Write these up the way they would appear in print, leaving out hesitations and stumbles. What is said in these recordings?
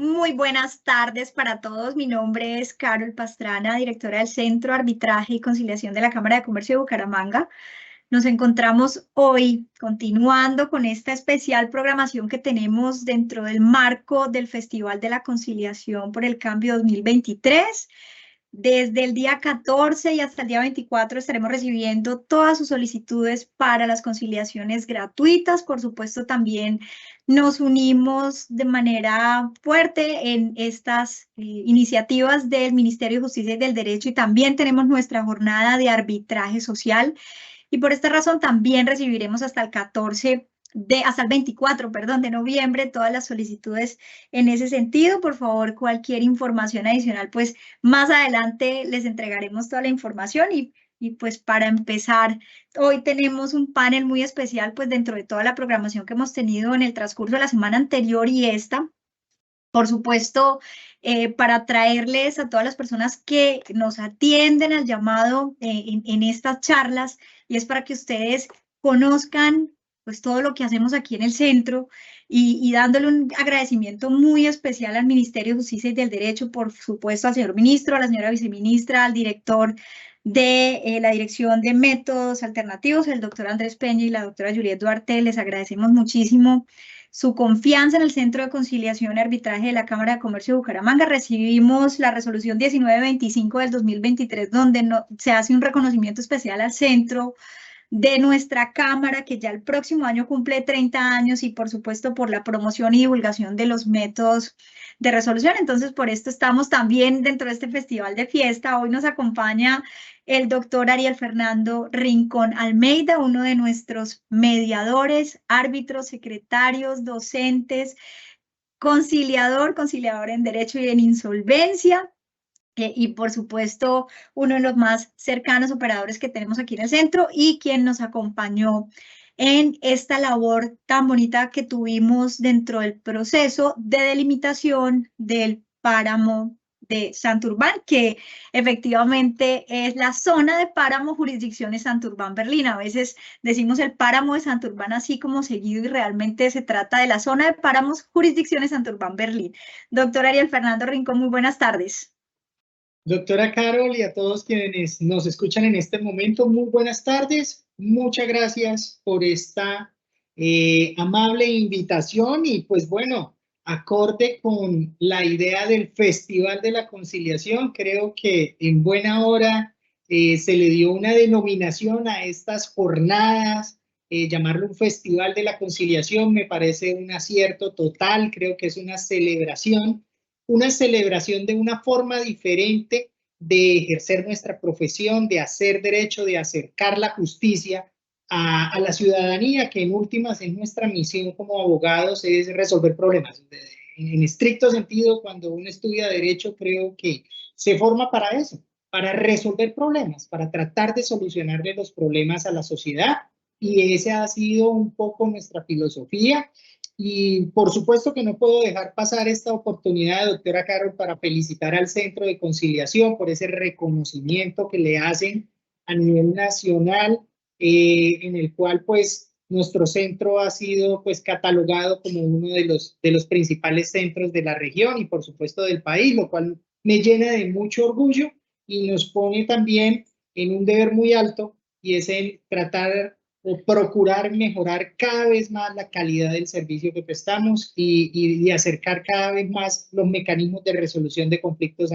Muy buenas tardes para todos. Mi nombre es Carol Pastrana, directora del Centro de Arbitraje y Conciliación de la Cámara de Comercio de Bucaramanga. Nos encontramos hoy continuando con esta especial programación que tenemos dentro del marco del Festival de la Conciliación por el Cambio 2023. Desde el día 14 y hasta el día 24 estaremos recibiendo todas sus solicitudes para las conciliaciones gratuitas. Por supuesto, también nos unimos de manera fuerte en estas iniciativas del Ministerio de Justicia y del Derecho, y también tenemos nuestra jornada de arbitraje social. Y por esta razón también recibiremos hasta el 24, perdón, de noviembre, todas las solicitudes en ese sentido. Por favor, cualquier información adicional, pues más adelante les entregaremos toda la información. Y pues para empezar, hoy tenemos un panel muy especial, pues dentro de toda la programación que hemos tenido en el transcurso de la semana anterior y esta. Por supuesto, para traerles a todas las personas que nos atienden al llamado en estas charlas, y es para que ustedes conozcan pues todo lo que hacemos aquí en el centro, y dándole un agradecimiento muy especial al Ministerio de Justicia y del Derecho, por supuesto al señor ministro, a la señora viceministra, al director de la Dirección de Métodos Alternativos, el doctor Andrés Peña y la doctora Juliet Duarte. Les agradecemos muchísimo su confianza en el Centro de Conciliación y Arbitraje de la Cámara de Comercio de Bucaramanga. Recibimos la resolución 1925 del 2023, donde se hace un reconocimiento especial al centro de nuestra Cámara, que ya el próximo año cumple 30 años, y por supuesto por la promoción y divulgación de los métodos de resolución. Entonces, por esto estamos también dentro de este festival de fiesta. Hoy nos acompaña el doctor Ariel Fernando Rincón Almeida, uno de nuestros mediadores, árbitros, secretarios, docentes, conciliador en Derecho y en Insolvencia. Y por supuesto, uno de los más cercanos operadores que tenemos aquí en el centro, y quien nos acompañó en esta labor tan bonita que tuvimos dentro del proceso de delimitación del páramo de Santurbán, que efectivamente es la zona de páramo jurisdicciones Santurbán-Berlín. A veces decimos el páramo de Santurbán así como seguido, y realmente se trata de la zona de páramos jurisdicciones Santurbán-Berlín. Doctor Ariel Fernando Rincón, muy buenas tardes. Doctora Carol, y a todos quienes nos escuchan en este momento, muy buenas tardes. Muchas gracias por esta amable invitación, y pues bueno, acorde con la idea del Festival de la Conciliación, creo que en buena hora se le dio una denominación a estas jornadas. Llamarlo un Festival de la Conciliación me parece un acierto total. Creo que es una celebración de una forma diferente de ejercer nuestra profesión, de hacer derecho, de acercar la justicia a la ciudadanía, que en últimas es nuestra misión como abogados, es resolver problemas. En estricto sentido, cuando uno estudia derecho, creo que se forma para eso, para resolver problemas, para tratar de solucionarle los problemas a la sociedad, y esa ha sido un poco nuestra filosofía. Y por supuesto que no puedo dejar pasar esta oportunidad, doctora Carol, para felicitar al Centro de Conciliación por ese reconocimiento que le hacen a nivel nacional, en el cual pues nuestro centro ha sido pues catalogado como uno de los principales centros de la región y por supuesto del país, lo cual me llena de mucho orgullo y nos pone también en un deber muy alto, y es el tratar o procurar mejorar cada vez más la calidad del servicio que prestamos, y acercar cada vez más los mecanismos de resolución de conflictos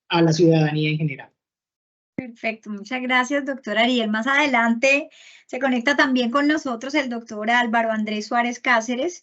a la ciudadanía en general. Perfecto, muchas gracias, doctor Ariel. Más adelante se conecta también con nosotros el doctor Álvaro Andrés Suárez Cáceres,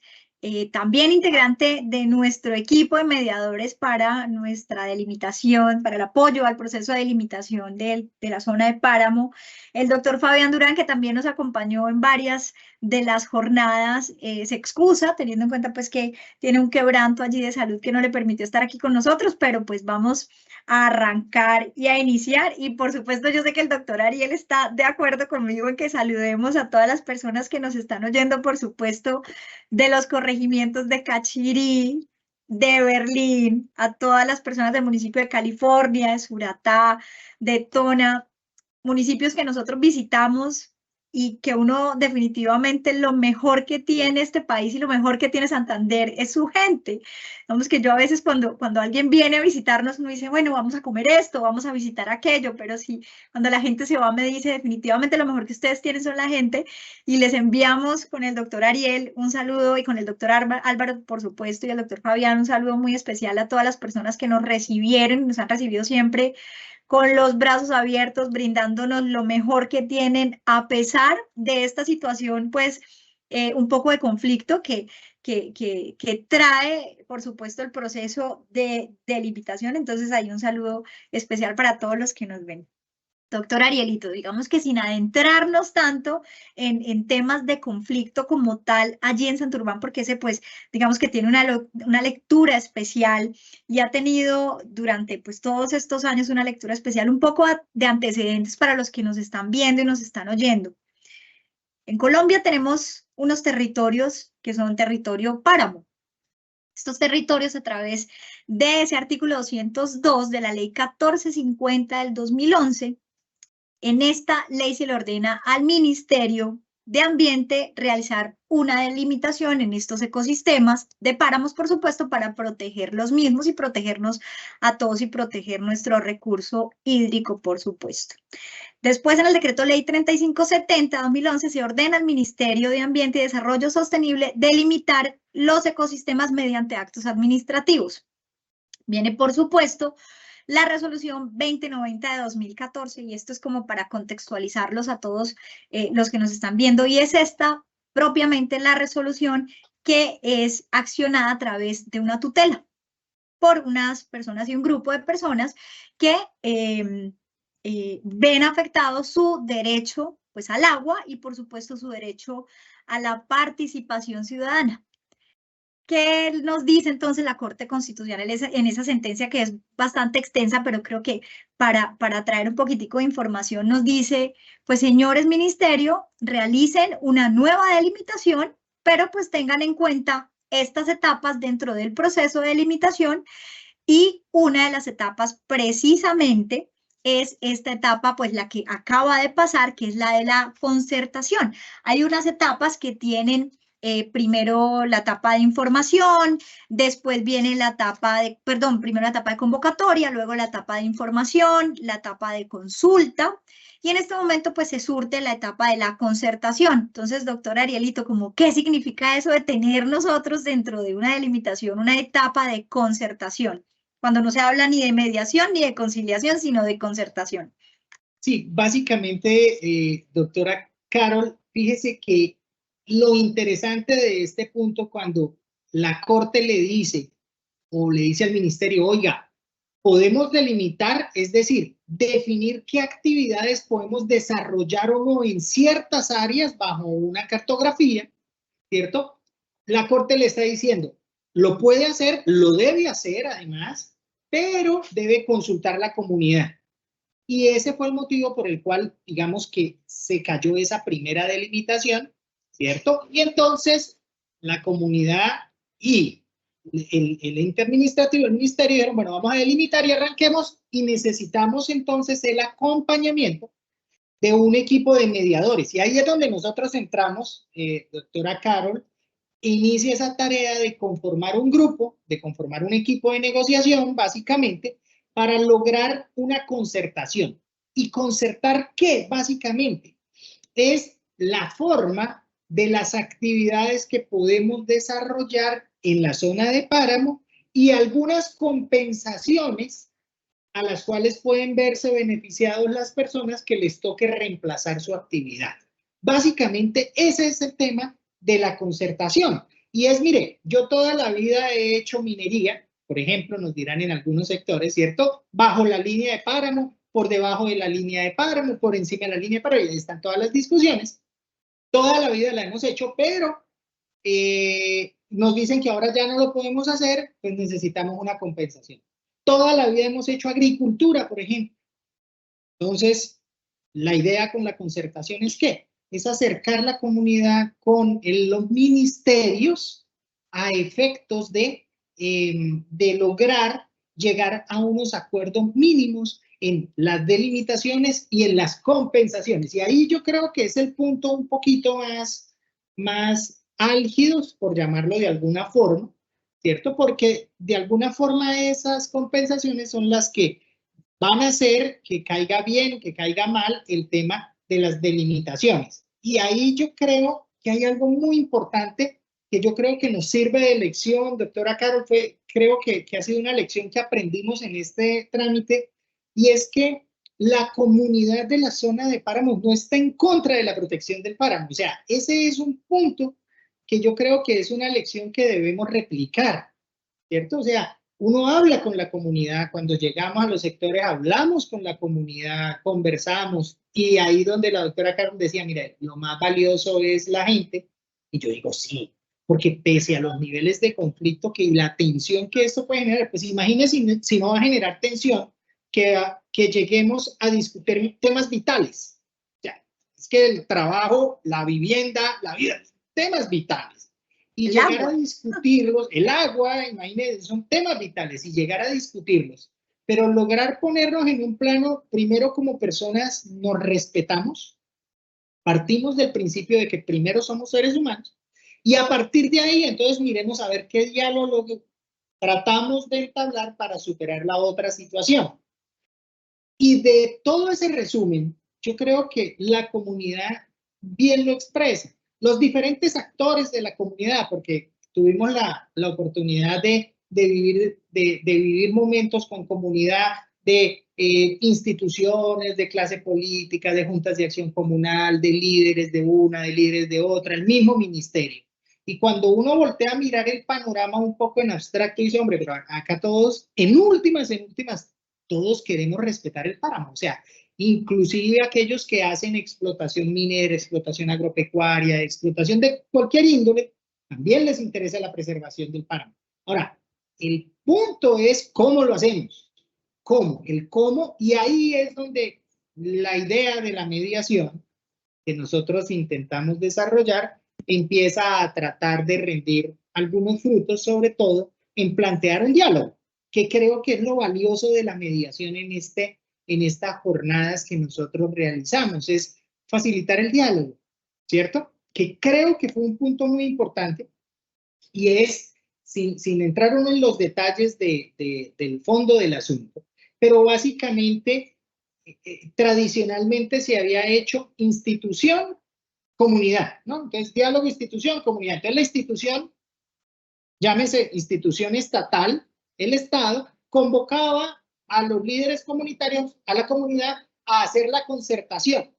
también integrante de nuestro equipo de mediadores para nuestra delimitación, para el apoyo al proceso de delimitación de la zona de páramo. El doctor Fabián Durán, que también nos acompañó en varias de las jornadas, se excusa, teniendo en cuenta pues que tiene un quebranto allí de salud que no le permitió estar aquí con nosotros, pero pues vamos a arrancar y a iniciar. Y por supuesto, yo sé que el doctor Ariel está de acuerdo conmigo en que saludemos a todas las personas que nos están oyendo, por supuesto, de los corregimientos de Cachirí, de Berlín, a todas las personas del municipio de California, de Suratá, de Tona, municipios que nosotros visitamos y que uno definitivamente lo mejor que tiene este país y lo mejor que tiene Santander es su gente. Digamos que yo a veces cuando alguien viene a visitarnos, uno dice, bueno, vamos a comer esto, vamos a visitar aquello, pero sí, cuando la gente se va me dice, definitivamente lo mejor que ustedes tienen son la gente, y les enviamos con el doctor Ariel un saludo y con el doctor Álvaro, por supuesto, y el doctor Fabián un saludo muy especial a todas las personas que nos recibieron, nos han recibido siempre con los brazos abiertos, brindándonos lo mejor que tienen, a pesar de esta situación, pues, un poco de conflicto que trae, por supuesto, el proceso de delimitación. Entonces, hay un saludo especial para todos los que nos ven. Doctor Arielito, digamos que sin adentrarnos tanto en temas de conflicto como tal allí en Santurbán, porque ese pues digamos que tiene una lectura especial y ha tenido durante pues todos estos años una lectura especial, un poco de antecedentes para los que nos están viendo y nos están oyendo. En Colombia tenemos unos territorios que son territorio páramo. Estos territorios, a través de ese artículo 202 de la ley 1450 del 2011, en esta ley se le ordena al Ministerio de Ambiente realizar una delimitación en estos ecosistemas de páramos, por supuesto, para proteger los mismos y protegernos a todos y proteger nuestro recurso hídrico, por supuesto. Después, en el decreto ley 3570-2011, se ordena al Ministerio de Ambiente y Desarrollo Sostenible delimitar los ecosistemas mediante actos administrativos. Viene, por supuesto, la resolución 2090 de 2014, y esto es como para contextualizarlos a todos los que nos están viendo, y es esta propiamente la resolución que es accionada a través de una tutela por unas personas y un grupo de personas que ven afectado su derecho pues, al agua y, por supuesto, su derecho a la participación ciudadana. ¿Qué nos dice entonces la Corte Constitucional en esa sentencia, que es bastante extensa, pero creo que para traer un poquitico de información nos dice, pues señores ministerio, realicen una nueva delimitación, pero pues tengan en cuenta estas etapas dentro del proceso de delimitación, y una de las etapas precisamente es esta etapa, pues la que acaba de pasar, que es la de la concertación. Hay unas etapas que tienen primero la etapa de información, después viene la etapa de, perdón, primero la etapa de convocatoria, luego la etapa de información, la etapa de consulta, y en este momento pues se surte la etapa de la concertación. Entonces, doctor Arielito, ¿cómo qué significa eso de tener nosotros dentro de una delimitación una etapa de concertación, cuando no se habla ni de mediación ni de conciliación, sino de concertación? Sí, básicamente, doctora Carol, fíjese que lo interesante de este punto, cuando la Corte le dice o le dice al ministerio, oiga, podemos delimitar, es decir, definir qué actividades podemos desarrollar o no en ciertas áreas bajo una cartografía, ¿cierto? La Corte le está diciendo, lo puede hacer, lo debe hacer además, pero debe consultar la comunidad. Y ese fue el motivo por el cual, digamos que se cayó esa primera delimitación, ¿cierto? Y entonces la comunidad y el ente administrativo, el ministerio, dijeron, bueno, vamos a delimitar y arranquemos, y necesitamos entonces el acompañamiento de un equipo de mediadores. Y ahí es donde nosotros entramos, doctora Carol, inicia esa tarea de conformar un grupo, de conformar un equipo de negociación, básicamente, para lograr una concertación. ¿Y concertar qué? Básicamente, es la forma de las actividades que podemos desarrollar en la zona de páramo y algunas compensaciones a las cuales pueden verse beneficiados las personas que les toque reemplazar su actividad. Básicamente, ese es el tema de la concertación. Y es, mire, yo toda la vida he hecho minería, por ejemplo, nos dirán en algunos sectores, ¿cierto? Bajo la línea de páramo, por debajo de la línea de páramo, por encima de la línea de páramo, y ahí están todas las discusiones. Toda la vida la hemos hecho, pero nos dicen que ahora ya no lo podemos hacer, pues necesitamos una compensación. Toda la vida hemos hecho agricultura, por ejemplo. Entonces, la idea con la concertación es ¿qué? Es acercar la comunidad con los ministerios a efectos de lograr llegar a unos acuerdos mínimos en las delimitaciones y en las compensaciones. Y ahí yo creo que es el punto un poquito más álgido, por llamarlo de alguna forma, ¿cierto? Porque de alguna forma esas compensaciones son las que van a hacer que caiga bien, que caiga mal el tema de las delimitaciones. Y ahí yo creo que hay algo muy importante que yo creo que nos sirve de lección, doctora Carol, creo que ha sido una lección que aprendimos en este trámite, y es que la comunidad de la zona de páramos no está en contra de la protección del páramo. O sea, ese es un punto que yo creo que es una lección que debemos replicar, ¿cierto? O sea, uno habla con la comunidad, cuando llegamos a los sectores hablamos con la comunidad, conversamos, y ahí donde la doctora Carmen decía, mira, lo más valioso es la gente, y yo digo, sí, porque pese a los niveles de conflicto que la tensión que esto puede generar, pues imagínense si no va a generar tensión, que lleguemos a discutir temas vitales. O sea, es que el trabajo, la vivienda, la vida, temas vitales. Y El llegar agua. a discutirlos, el agua, imagínense, son temas vitales, y llegar a discutirlos, pero lograr ponernos en un plano, primero como personas nos respetamos, partimos del principio de que primero somos seres humanos, y a partir de ahí, entonces miremos a ver qué diálogo tratamos de entablar para superar la otra situación. Y de todo ese resumen, yo creo que la comunidad bien lo expresa. Los diferentes actores de la comunidad, porque tuvimos la oportunidad de vivir momentos con comunidad de instituciones, de clase política, de juntas de acción comunal, de líderes de una, de líderes de otra, el mismo ministerio. Y cuando uno voltea a mirar el panorama un poco en abstracto, dice, hombre, pero acá todos, en últimas, todos queremos respetar el páramo. O sea, inclusive aquellos que hacen explotación minera, explotación agropecuaria, explotación de cualquier índole, también les interesa la preservación del páramo. Ahora, el punto es cómo lo hacemos. ¿Cómo? El cómo, y ahí es donde la idea de la mediación que nosotros intentamos desarrollar empieza a tratar de rendir algunos frutos, sobre todo en plantear un diálogo, que creo que es lo valioso de la mediación en estas jornadas que nosotros realizamos, es facilitar el diálogo, ¿cierto? Que creo que fue un punto muy importante, y es, sin entrar uno en los detalles del fondo del asunto, pero básicamente, tradicionalmente se había hecho institución, comunidad, ¿no? Entonces, diálogo, institución, comunidad. Entonces, la institución, llámese institución estatal, el Estado, convocaba a los líderes comunitarios, a la comunidad, a hacer la concertación.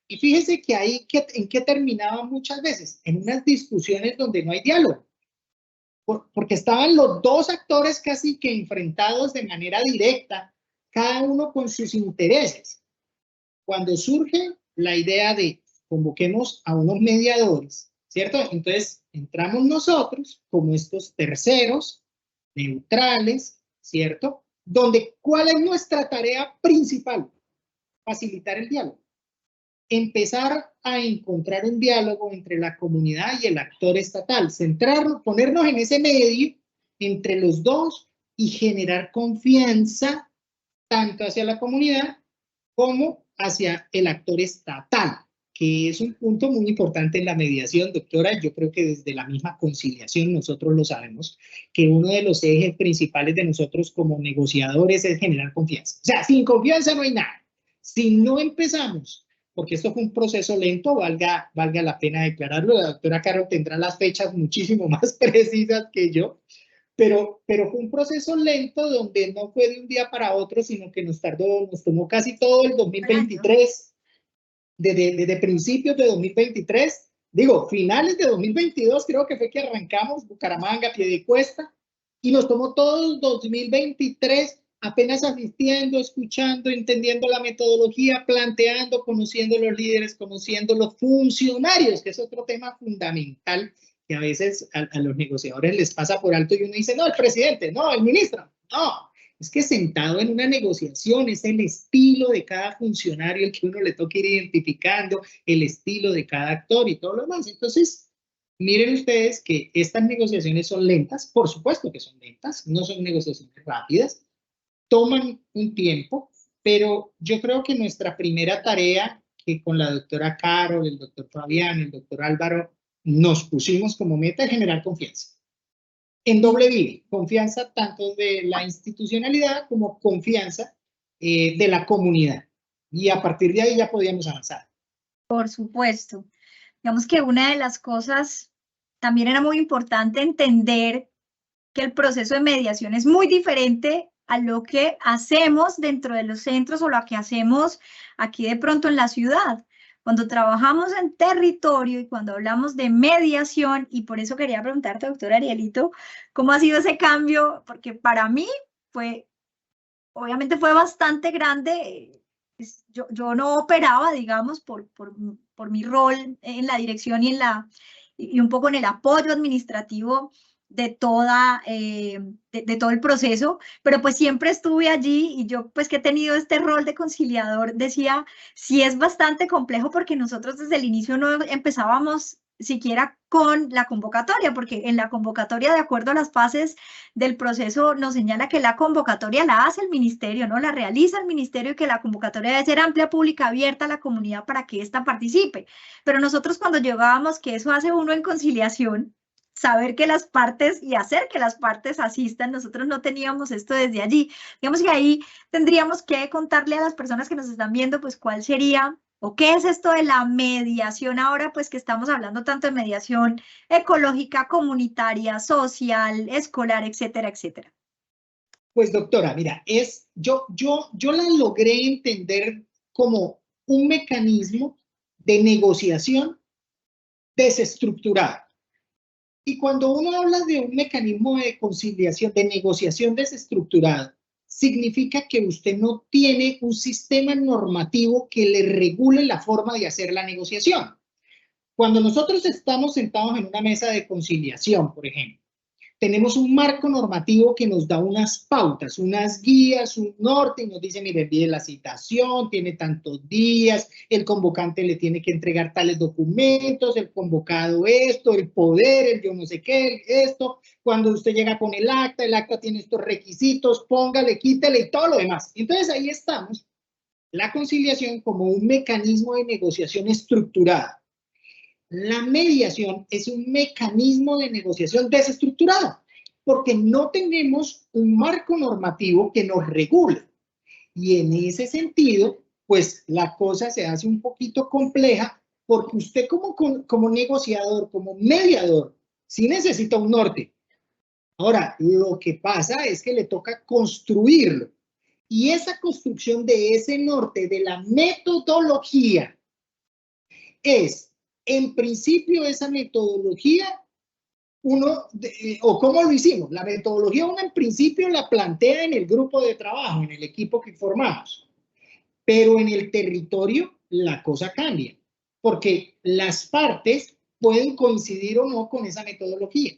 Y fíjense que ahí, ¿en qué terminaba muchas veces? En unas discusiones donde no hay diálogo. Porque estaban los dos actores casi que enfrentados de manera directa, cada uno con sus intereses. Cuando surge la idea de convoquemos a unos mediadores, ¿cierto? Entonces entramos nosotros como estos terceros, neutrales, ¿cierto? Donde, ¿cuál es nuestra tarea principal? Facilitar el diálogo. Empezar a encontrar un diálogo entre la comunidad y el actor estatal, centrarnos, ponernos en ese medio entre los dos y generar confianza tanto hacia la comunidad como hacia el actor estatal, que es un punto muy importante en la mediación, doctora. Yo creo que desde la misma conciliación nosotros lo sabemos, que uno de los ejes principales de nosotros como negociadores es generar confianza. O sea, sin confianza no hay nada. Si no empezamos, porque esto fue un proceso lento, valga la pena declararlo, la doctora Caro tendrá las fechas muchísimo más precisas que yo, pero fue un proceso lento donde no fue de un día para otro, sino que nos tomó casi todo el 2023, desde principios de 2023, digo, finales de 2022 creo que fue que arrancamos Bucaramanga, Piedecuesta, y nos tomó todo el 2023 apenas asistiendo, escuchando, entendiendo la metodología, planteando, conociendo los líderes, conociendo los funcionarios, que es otro tema fundamental que a veces a los negociadores les pasa por alto, y uno dice, no, el presidente, no, el ministro, no. Es que sentado en una negociación es el estilo de cada funcionario el que uno le toca ir identificando, el estilo de cada actor y todo lo demás. Entonces, miren ustedes que estas negociaciones son lentas, por supuesto que son lentas, no son negociaciones rápidas, toman un tiempo, pero yo creo que nuestra primera tarea, que con la doctora Carol, el doctor Fabián, el doctor Álvaro, nos pusimos como meta es generar confianza. En doble vía, confianza tanto de la institucionalidad como confianza de la comunidad. Y a partir de ahí ya podíamos avanzar. Por supuesto. Digamos que una de las cosas también era muy importante entender que el proceso de mediación es muy diferente a lo que hacemos dentro de los centros o lo que hacemos aquí de pronto en la ciudad. Cuando trabajamos en territorio y cuando hablamos de mediación, y por eso quería preguntarte, doctor Arielito, ¿cómo ha sido ese cambio? Porque para mí obviamente fue bastante grande. Yo no operaba, digamos, por mi rol en la dirección y un poco en el apoyo administrativo de todo el proceso, pero pues siempre estuve allí y yo pues que he tenido este rol de conciliador, decía, sí es bastante complejo porque nosotros desde el inicio no empezábamos siquiera con la convocatoria, porque en la convocatoria, de acuerdo a las fases del proceso, nos señala que la convocatoria la hace el ministerio, ¿no? La realiza el ministerio y que la convocatoria debe ser amplia, pública, abierta a la comunidad para que ésta participe. Pero nosotros cuando llegábamos, que eso hace uno en conciliación, saber que las partes y hacer que las partes asistan, nosotros no teníamos esto desde allí. Digamos que ahí tendríamos que contarle a las personas que nos están viendo, pues cuál sería o qué es esto de la mediación ahora, pues que estamos hablando tanto de mediación ecológica, comunitaria, social, escolar, etcétera, etcétera. Pues doctora, mira, yo la logré entender como un mecanismo de negociación desestructurado. Y cuando uno habla de un mecanismo de conciliación, de negociación desestructurado, significa que usted no tiene un sistema normativo que le regule la forma de hacer la negociación. Cuando nosotros estamos sentados en una mesa de conciliación, por ejemplo, tenemos un marco normativo que nos da unas pautas, unas guías, un norte, y nos dice, mire, envíe la citación, tiene tantos días, el convocante le tiene que entregar tales documentos, el convocado esto, el poder, el yo no sé qué, esto, cuando usted llega con el acta tiene estos requisitos, póngale, quítele y todo lo demás. Entonces ahí estamos, la conciliación como un mecanismo de negociación estructurada. La mediación es un mecanismo de negociación desestructurado, porque no tenemos un marco normativo que nos regule. Y en ese sentido, pues la cosa se hace un poquito compleja, porque usted como negociador, como mediador, sí necesita un norte. Ahora, lo que pasa es que le toca construirlo. Y esa construcción de ese norte, de la metodología, es en principio esa metodología, o cómo lo hicimos, la metodología uno en principio la plantea en el grupo de trabajo, en el equipo que formamos, pero en el territorio la cosa cambia, porque las partes pueden coincidir o no con esa metodología.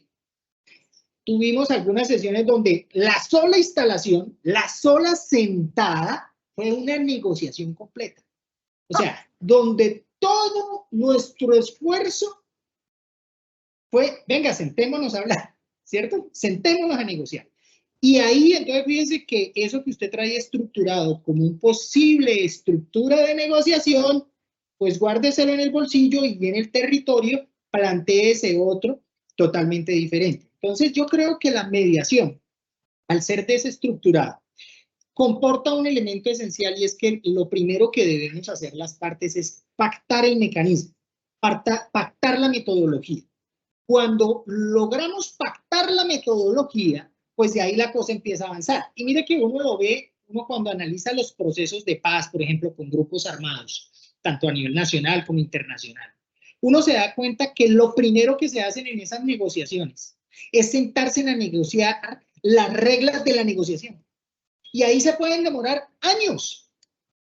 Tuvimos algunas sesiones donde la sola instalación, la sola sentada, fue una negociación completa. O sea, donde todo nuestro esfuerzo fue, venga, sentémonos a hablar, ¿cierto? Sentémonos a negociar. Y ahí, entonces, fíjense que eso que usted trae estructurado como un posible estructura de negociación, pues guárdeselo en el bolsillo y en el territorio plantéese otro totalmente diferente. Entonces, yo creo que la mediación, al ser desestructurada, comporta un elemento esencial y es que lo primero que debemos hacer las partes es pactar el mecanismo, pactar la metodología. Cuando logramos pactar la metodología, pues de ahí la cosa empieza a avanzar. Y mire que uno lo ve, uno cuando analiza los procesos de paz, por ejemplo, con grupos armados, tanto a nivel nacional como internacional, uno se da cuenta que lo primero que se hacen en esas negociaciones es sentarse a negociar las reglas de la negociación. Y ahí se pueden demorar años.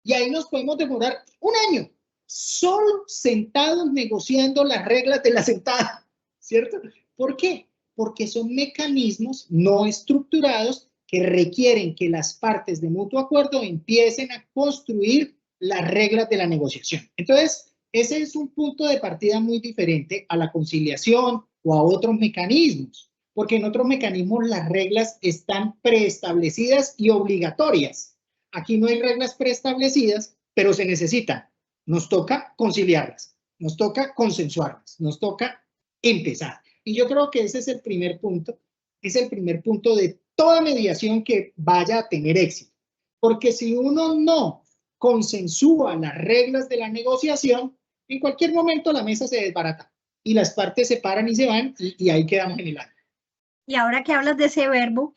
Y ahí nos podemos demorar un año, solo sentados negociando las reglas de la sentada, ¿cierto? ¿Por qué? Porque son mecanismos no estructurados que requieren que las partes de mutuo acuerdo empiecen a construir las reglas de la negociación. Entonces, ese es un punto de partida muy diferente a la conciliación o a otros mecanismos, porque en otros mecanismos las reglas están preestablecidas y obligatorias. aquí no hay reglas preestablecidas, pero se necesitan. Nos toca conciliarlas, nos toca consensuarlas, nos toca empezar. Y yo creo que ese es el primer punto, es el primer punto de toda mediación que vaya a tener éxito. Porque si uno no consensúa las reglas de la negociación, en cualquier momento la mesa se desbarata y las partes se paran y se van y ahí quedamos en el aire. Y ahora que hablas de ese verbo,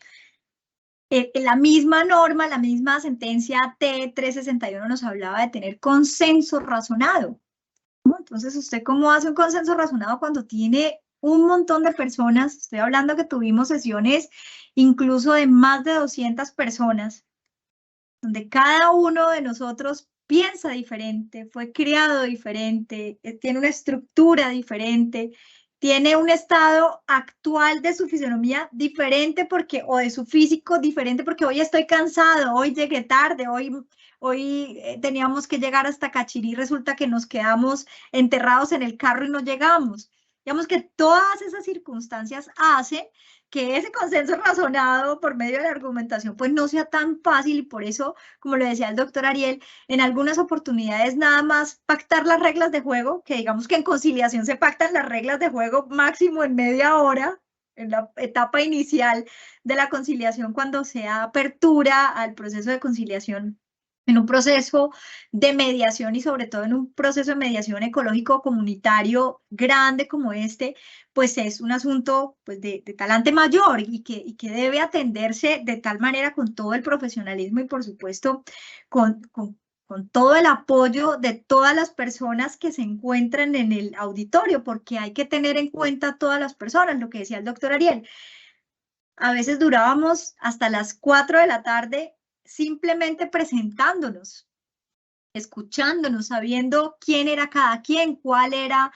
la misma norma, la misma sentencia T361 nos hablaba de tener consenso razonado, ¿no? Entonces, ¿usted cómo hace un consenso razonado cuando tiene un montón de personas? Estoy hablando que tuvimos sesiones incluso de más de 200 personas, donde cada uno de nosotros piensa diferente, fue criado diferente, tiene una estructura diferente, tiene un estado actual de su fisionomía diferente porque, o de su físico diferente porque hoy estoy cansado, hoy llegué tarde, hoy teníamos que llegar hasta Cachirí, resulta que nos quedamos enterrados en el carro y no llegamos. Digamos que todas esas circunstancias hacen que ese consenso razonado por medio de la argumentación pues no sea tan fácil y por eso, como lo decía el doctor Ariel, en algunas oportunidades nada más pactar las reglas de juego, que digamos que en conciliación se pactan las reglas de juego máximo en media hora, en la etapa inicial de la conciliación cuando se da apertura al proceso de conciliación en un proceso de mediación y sobre todo en un proceso de mediación ecológico comunitario grande como este, pues es un asunto pues de talante mayor y que debe atenderse de tal manera con todo el profesionalismo y por supuesto con todo el apoyo de todas las personas que se encuentran en el auditorio, porque hay que tener en cuenta a todas las personas, lo que decía el doctor Ariel. A veces durábamos hasta las 4 de la tarde simplemente presentándonos, escuchándonos, sabiendo quién era cada quien, cuál era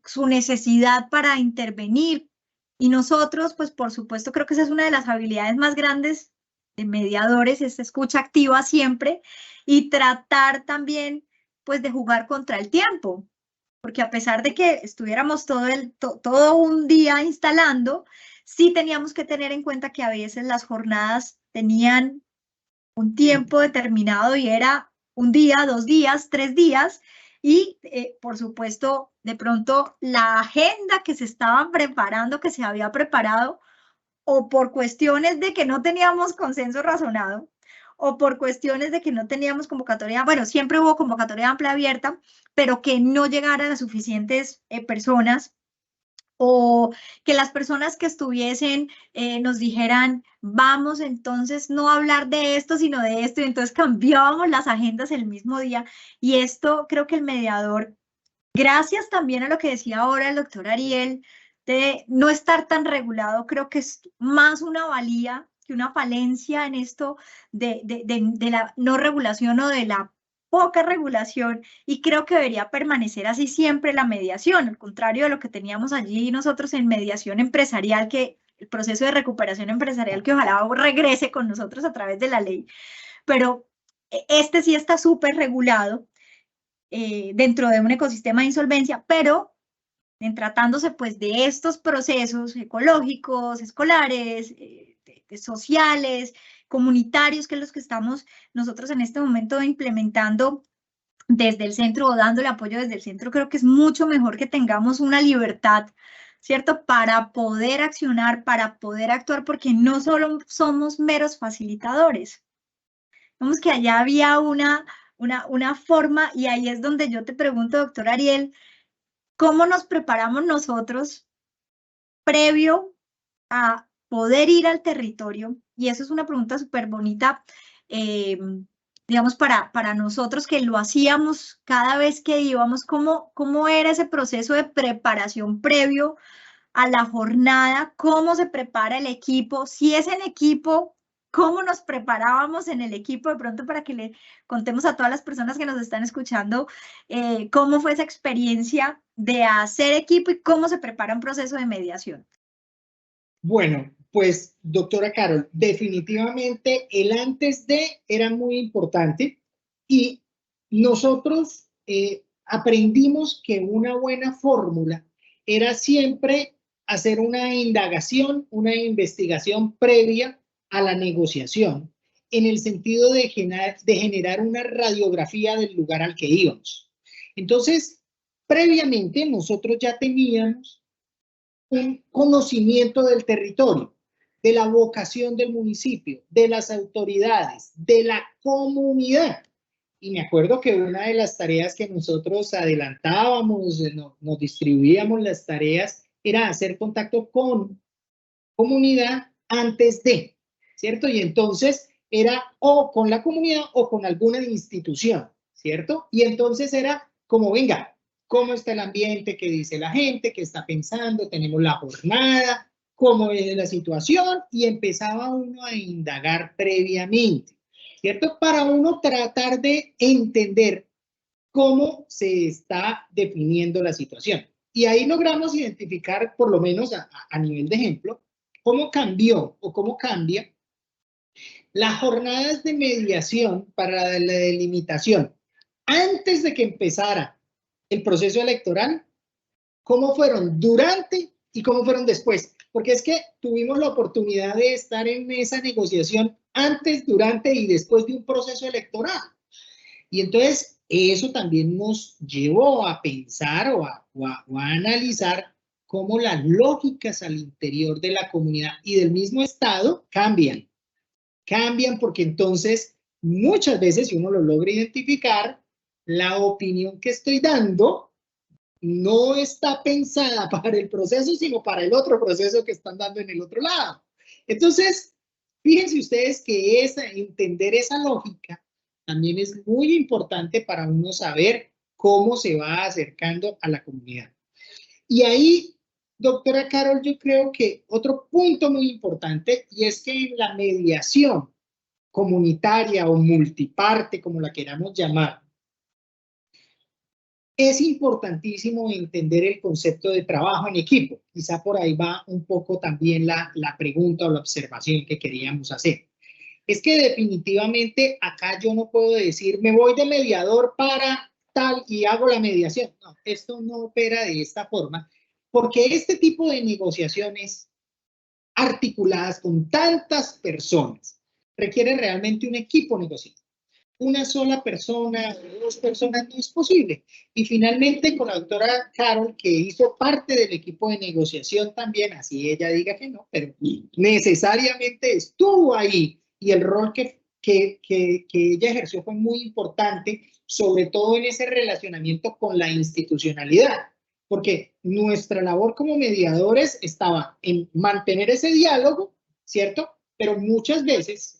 su necesidad para intervenir. Y nosotros, pues por supuesto, creo que esa es una de las habilidades más grandes de mediadores, es escucha activa siempre y tratar también, pues, de jugar contra el tiempo. Porque a pesar de que estuviéramos todo un día instalando, sí teníamos que tener en cuenta que a veces las jornadas tenían un tiempo determinado y era un día, 2 días, 3 días y por supuesto de pronto la agenda que se estaban preparando, que se había preparado o por cuestiones de que no teníamos consenso razonado o por cuestiones de que no teníamos convocatoria, bueno, siempre hubo convocatoria amplia abierta, pero que no llegaran a suficientes personas o que las personas que estuviesen nos dijeran, vamos entonces no a hablar de esto, sino de esto, y entonces cambiábamos las agendas el mismo día. Y esto creo que el mediador, gracias también a lo que decía ahora el doctor Ariel, de no estar tan regulado, creo que es más una valía que una falencia en esto de la no regulación o de la poca regulación y creo que debería permanecer así siempre la mediación, al contrario de lo que teníamos allí nosotros en mediación empresarial, que el proceso de recuperación empresarial que ojalá regrese con nosotros a través de la ley, pero este sí está súper regulado dentro de un ecosistema de insolvencia, pero en tratándose pues de estos procesos ecológicos, escolares, sociales, comunitarios, que es los que estamos nosotros en este momento implementando desde el centro o dándole apoyo desde el centro, creo que es mucho mejor que tengamos una libertad, ¿cierto? Para poder accionar, para poder actuar, porque no solo somos meros facilitadores. Vemos que allá había una forma, y ahí es donde yo te pregunto, doctor Ariel, ¿cómo nos preparamos nosotros previo a poder ir al territorio? Y eso es una pregunta súper bonita, digamos, para nosotros que lo hacíamos cada vez que íbamos, ¿cómo era ese proceso de preparación previo a la jornada? ¿Cómo se prepara el equipo? Si es en equipo, ¿cómo nos preparábamos en el equipo? De pronto para que le contemos a todas las personas que nos están escuchando cómo fue esa experiencia de hacer equipo y cómo se prepara un proceso de mediación. Bueno, pues doctora Carol, definitivamente el antes de era muy importante y nosotros aprendimos que una buena fórmula era siempre hacer una indagación, una investigación previa a la negociación en el sentido de generar una radiografía del lugar al que íbamos. Entonces, previamente nosotros ya teníamos un conocimiento del territorio, de la vocación del municipio, de las autoridades, de la comunidad. Y me acuerdo que una de las tareas que nosotros adelantábamos, nos distribuíamos las tareas, era hacer contacto con comunidad antes de, ¿cierto? Y entonces era o con la comunidad o con alguna institución, ¿cierto? Y entonces era como, venga, ¿cómo está el ambiente? ¿Qué dice la gente? ¿Qué está pensando? Tenemos la jornada, ¿cómo es la situación? Y empezaba uno a indagar previamente, ¿cierto? Para uno tratar de entender cómo se está definiendo la situación. Y ahí logramos identificar, por lo menos a nivel de ejemplo, cómo cambió o cómo cambia las jornadas de mediación para la delimitación antes de que empezara el proceso electoral, cómo fueron durante y cómo fueron después. Porque es que tuvimos la oportunidad de estar en esa negociación antes, durante y después de un proceso electoral. Y entonces eso también nos llevó a pensar o a analizar cómo las lógicas al interior de la comunidad y del mismo Estado cambian. Cambian porque entonces muchas veces, si uno lo logra identificar, la opinión que estoy dando no está pensada para el proceso, sino para el otro proceso que están dando en el otro lado. Entonces, fíjense ustedes que entender esa lógica también es muy importante para uno saber cómo se va acercando a la comunidad. Y ahí, doctora Carol, yo creo que otro punto muy importante, y es que en la mediación comunitaria o multiparte, como la queramos llamar, es importantísimo entender el concepto de trabajo en equipo. Quizá por ahí va un poco también la pregunta o la observación que queríamos hacer. Es que definitivamente acá yo no puedo decir, me voy de mediador para tal y hago la mediación. No, esto no opera de esta forma, porque este tipo de negociaciones articuladas con tantas personas requiere realmente un equipo negociador. Una sola persona, dos personas no es posible. Y finalmente con la doctora Carol, que hizo parte del equipo de negociación también, así ella diga que no, pero necesariamente estuvo ahí y el rol que ella ejerció fue muy importante, sobre todo en ese relacionamiento con la institucionalidad, porque nuestra labor como mediadores estaba en mantener ese diálogo, ¿cierto? Pero muchas veces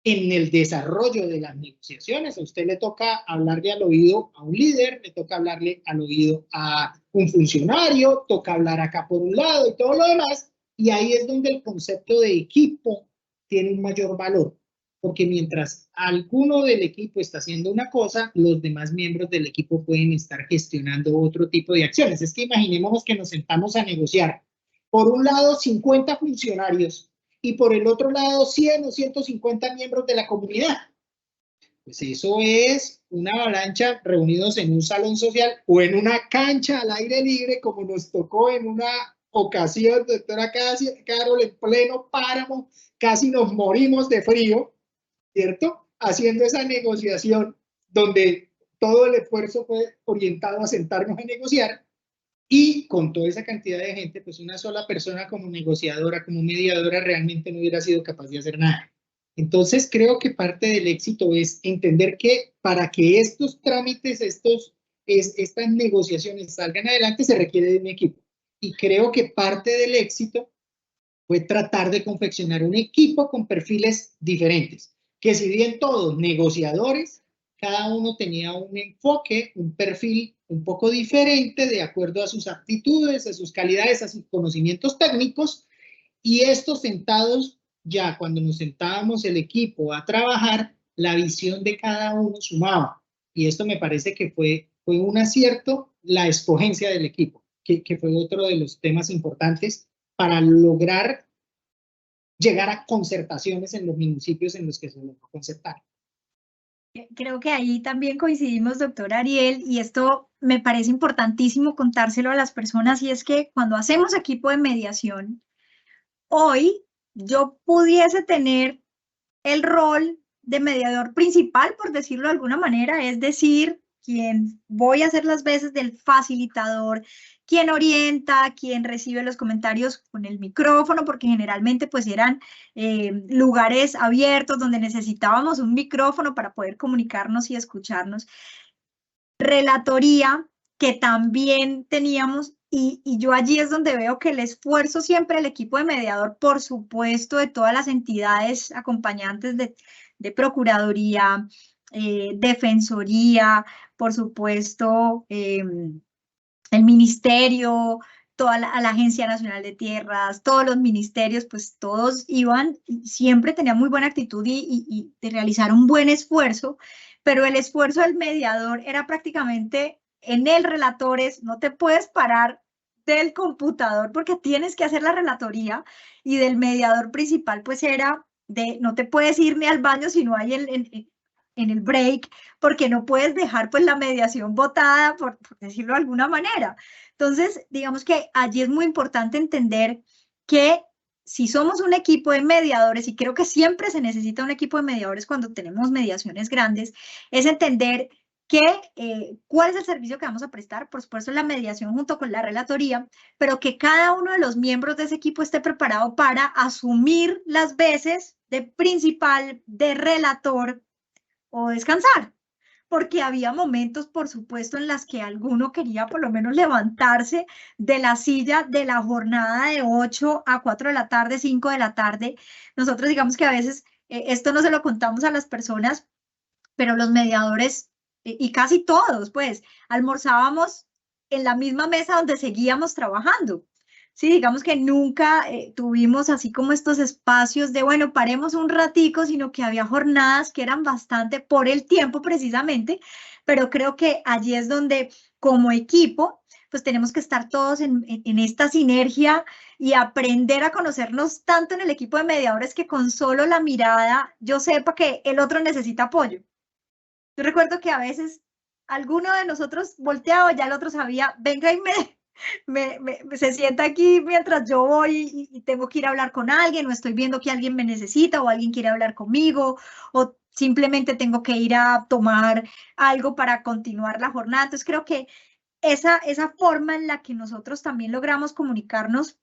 en el desarrollo de las negociaciones, a usted le toca hablarle al oído a un líder, le toca hablarle al oído a un funcionario, toca hablar acá por un lado y todo lo demás, y ahí es donde el concepto de equipo tiene un mayor valor, porque mientras alguno del equipo está haciendo una cosa, los demás miembros del equipo pueden estar gestionando otro tipo de acciones. Es que imaginémonos que nos sentamos a negociar, por un lado 50 funcionarios, y por el otro lado 100 o 150 miembros de la comunidad. Pues eso es una avalancha reunidos en un salón social o en una cancha al aire libre, como nos tocó en una ocasión, doctora Carol, en pleno páramo, casi nos morimos de frío, ¿cierto? Haciendo esa negociación donde todo el esfuerzo fue orientado a sentarnos a negociar. Y con toda esa cantidad de gente, pues una sola persona como negociadora, como mediadora, realmente no hubiera sido capaz de hacer nada. Entonces, creo que parte del éxito es entender que para que estos trámites, estas negociaciones salgan adelante, se requiere de un equipo. Y creo que parte del éxito fue tratar de confeccionar un equipo con perfiles diferentes, que si bien todos negociadores, cada uno tenía un enfoque, un perfil un poco diferente de acuerdo a sus aptitudes, a sus calidades, a sus conocimientos técnicos, y estos sentados, ya cuando nos sentábamos el equipo a trabajar, la visión de cada uno sumaba. Y esto me parece que fue un acierto, la escogencia del equipo, que fue otro de los temas importantes para lograr llegar a concertaciones en los municipios en los que se logró concertar. Creo que ahí también coincidimos, doctor Ariel, y esto me parece importantísimo contárselo a las personas, y es que cuando hacemos equipo de mediación, hoy yo pudiese tener el rol de mediador principal, por decirlo de alguna manera, es decir, quien voy a hacer las veces del facilitador, quien orienta, quien recibe los comentarios con el micrófono, porque generalmente pues eran lugares abiertos donde necesitábamos un micrófono para poder comunicarnos y escucharnos. Relatoría, que también teníamos, y yo allí es donde veo que el esfuerzo siempre del equipo de mediador, por supuesto, de todas las entidades acompañantes de Procuraduría, Defensoría, por supuesto, el Ministerio, toda la Agencia Nacional de Tierras, todos los ministerios, pues todos iban, siempre tenían muy buena actitud y de realizar un buen esfuerzo, pero el esfuerzo del mediador era prácticamente en el relator, no te puedes parar del computador porque tienes que hacer la relatoría, y del mediador principal pues era de no te puedes ir ni al baño si no hay en el break, porque no puedes dejar pues la mediación botada, por decirlo de alguna manera. Entonces, digamos que allí es muy importante entender que si somos un equipo de mediadores, y creo que siempre se necesita un equipo de mediadores cuando tenemos mediaciones grandes, es entender que, cuál es el servicio que vamos a prestar, por supuesto la mediación junto con la relatoría, pero que cada uno de los miembros de ese equipo esté preparado para asumir las veces de principal, de relator o descansar, porque había momentos, por supuesto, en las que alguno quería por lo menos levantarse de la silla de la jornada de 8 a 4 de la tarde, 5 de la tarde. Nosotros digamos que a veces esto no se lo contamos a las personas, pero los mediadores, y casi todos, pues, almorzábamos en la misma mesa donde seguíamos trabajando. Sí, digamos que nunca tuvimos así como estos espacios de, bueno, paremos un ratico, sino que había jornadas que eran bastante por el tiempo precisamente, pero creo que allí es donde como equipo, pues tenemos que estar todos en esta sinergia y aprender a conocernos tanto en el equipo de mediadores que con solo la mirada yo sepa que el otro necesita apoyo. Yo recuerdo que a veces alguno de nosotros volteaba, ya el otro sabía, venga y se sienta aquí mientras yo voy y tengo que ir a hablar con alguien, o estoy viendo que alguien me necesita, o alguien quiere hablar conmigo, o simplemente tengo que ir a tomar algo para continuar la jornada. Entonces creo que esa forma en la que nosotros también logramos comunicarnos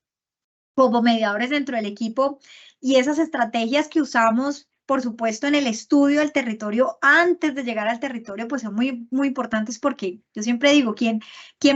como mediadores dentro del equipo, y esas estrategias que usamos, por supuesto, en el estudio del territorio antes de llegar al territorio, pues son muy, muy importantes, porque yo siempre digo, ¿quién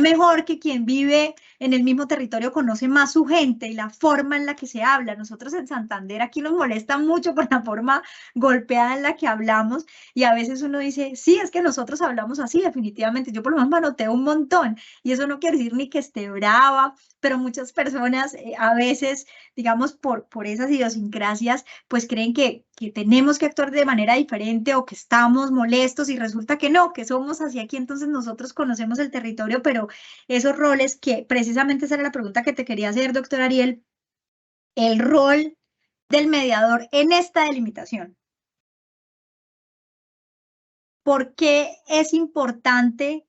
mejor que quien vive en el mismo territorio conoce más su gente y la forma en la que se habla? Nosotros en Santander aquí nos molesta mucho por la forma golpeada en la que hablamos, y a veces uno dice, sí, es que nosotros hablamos así, definitivamente. Yo por lo menos manoteo un montón, y eso no quiere decir ni que esté brava, pero muchas personas a veces, digamos, por esas idiosincrasias, pues creen que tenemos que actuar de manera diferente, o que estamos molestos, y resulta que no, que somos así aquí. Entonces nosotros conocemos el territorio, pero esos roles, que precisamente esa era la pregunta que te quería hacer, doctor Ariel, el rol del mediador en esta delimitación. ¿Por qué es importante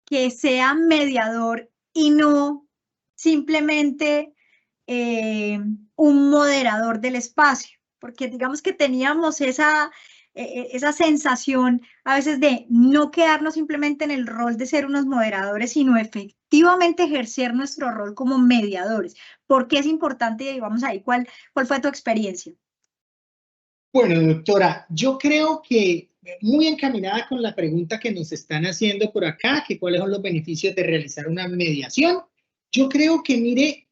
que sea mediador y no simplemente un moderador del espacio? Porque digamos que teníamos esa sensación a veces de no quedarnos simplemente en el rol de ser unos moderadores, sino efectivamente ejercer nuestro rol como mediadores. ¿Por qué es importante? Y vamos ahí, ¿cuál fue tu experiencia? Bueno, doctora, yo creo que muy encaminada con la pregunta que nos están haciendo por acá, que cuáles son los beneficios de realizar una mediación. Yo creo que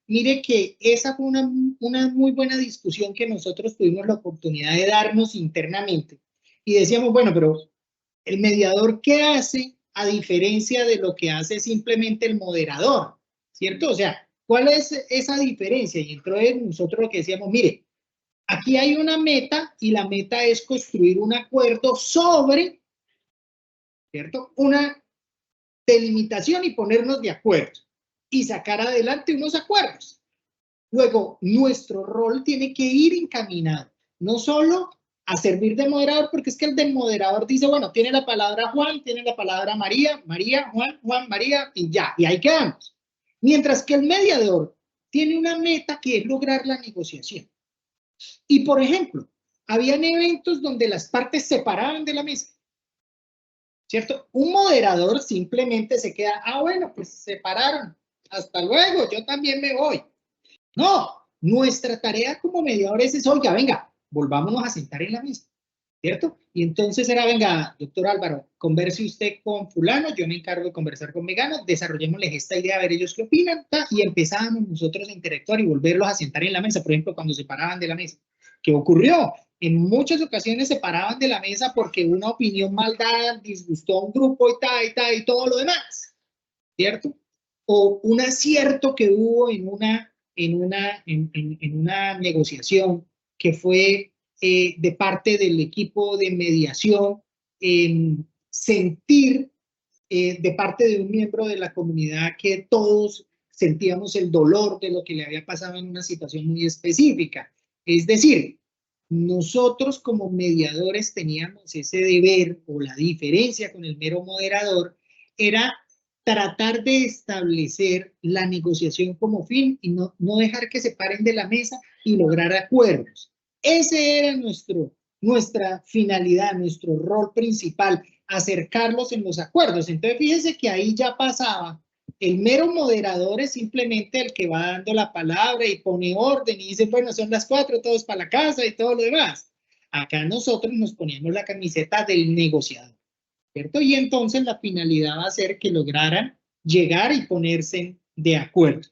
mire que esa fue una muy buena discusión que nosotros tuvimos la oportunidad de darnos internamente. Y decíamos, bueno, pero el mediador, ¿qué hace a diferencia de lo que hace simplemente el moderador? ¿Cierto? O sea, ¿cuál es esa diferencia? Y entonces nosotros lo que decíamos, mire, aquí hay una meta, y la meta es construir un acuerdo sobre, ¿cierto? Una delimitación, y ponernos de acuerdo y sacar adelante unos acuerdos. Luego, nuestro rol tiene que ir encaminado, no solo a servir de moderador, porque es que el del moderador dice, bueno, tiene la palabra Juan, tiene la palabra María, María, Juan, Juan, María, y ya, y ahí quedamos. Mientras que el mediador tiene una meta, que es lograr la negociación. Y, por ejemplo, habían eventos donde las partes se paraban de la mesa, ¿cierto? Un moderador simplemente se queda, bueno, pues se pararon, hasta luego, yo también me voy. No, nuestra tarea como mediadores es, oiga, venga, volvámonos a sentar en la mesa, ¿cierto? Y entonces era, venga, doctor Álvaro, converse usted con fulano, yo me encargo de conversar con Megano, desarrollémosles esta idea, a ver ellos qué opinan, y empezábamos nosotros a interactuar y volverlos a sentar en la mesa, por ejemplo, cuando se paraban de la mesa. ¿Qué ocurrió? En muchas ocasiones se paraban de la mesa porque una opinión mal dada disgustó a un grupo y todo lo demás, ¿cierto? O un acierto que hubo en una negociación que fue de parte del equipo de mediación, sentir de parte de un miembro de la comunidad que todos sentíamos el dolor de lo que le había pasado en una situación muy específica. Es decir, nosotros como mediadores teníamos ese deber, o la diferencia con el mero moderador era tratar de establecer la negociación como fin y no dejar que se paren de la mesa y lograr acuerdos. Ese era nuestra finalidad, nuestro rol principal, acercarlos en los acuerdos. Entonces, fíjense que ahí ya pasaba. El mero moderador es simplemente el que va dando la palabra y pone orden y dice, bueno, son las 4, todos para la casa y todo lo demás. Acá nosotros nos poníamos la camiseta del negociador, ¿cierto? Y entonces la finalidad va a ser que lograran llegar y ponerse de acuerdo.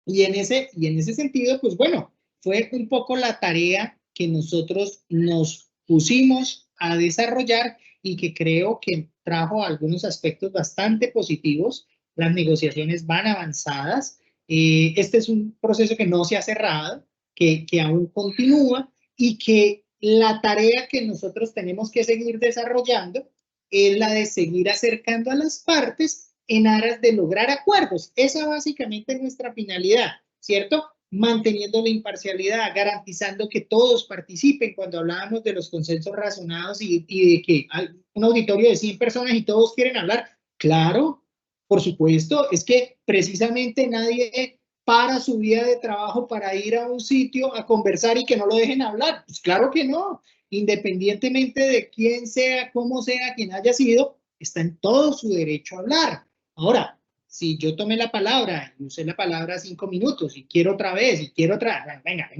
Y en ese sentido, pues bueno, fue un poco la tarea que nosotros nos pusimos a desarrollar y que creo que trajo algunos aspectos bastante positivos. Las negociaciones van avanzadas. Este es un proceso que no se ha cerrado, que aún continúa y que la tarea que nosotros tenemos que seguir desarrollando es la de seguir acercando a las partes en aras de lograr acuerdos. Esa básicamente es nuestra finalidad, ¿cierto? Manteniendo la imparcialidad, garantizando que todos participen. Cuando hablábamos de los consensos razonados y de que hay un auditorio de 100 personas y todos quieren hablar, claro, por supuesto, es que precisamente nadie para su vida de trabajo para ir a un sitio a conversar y que no lo dejen hablar. Pues claro que no, independientemente de quién sea, cómo sea, quien haya sido, está en todo su derecho a hablar. Ahora, si yo tomé la palabra y usé la palabra 5 minutos y quiero otra vez y quiero otra, venga,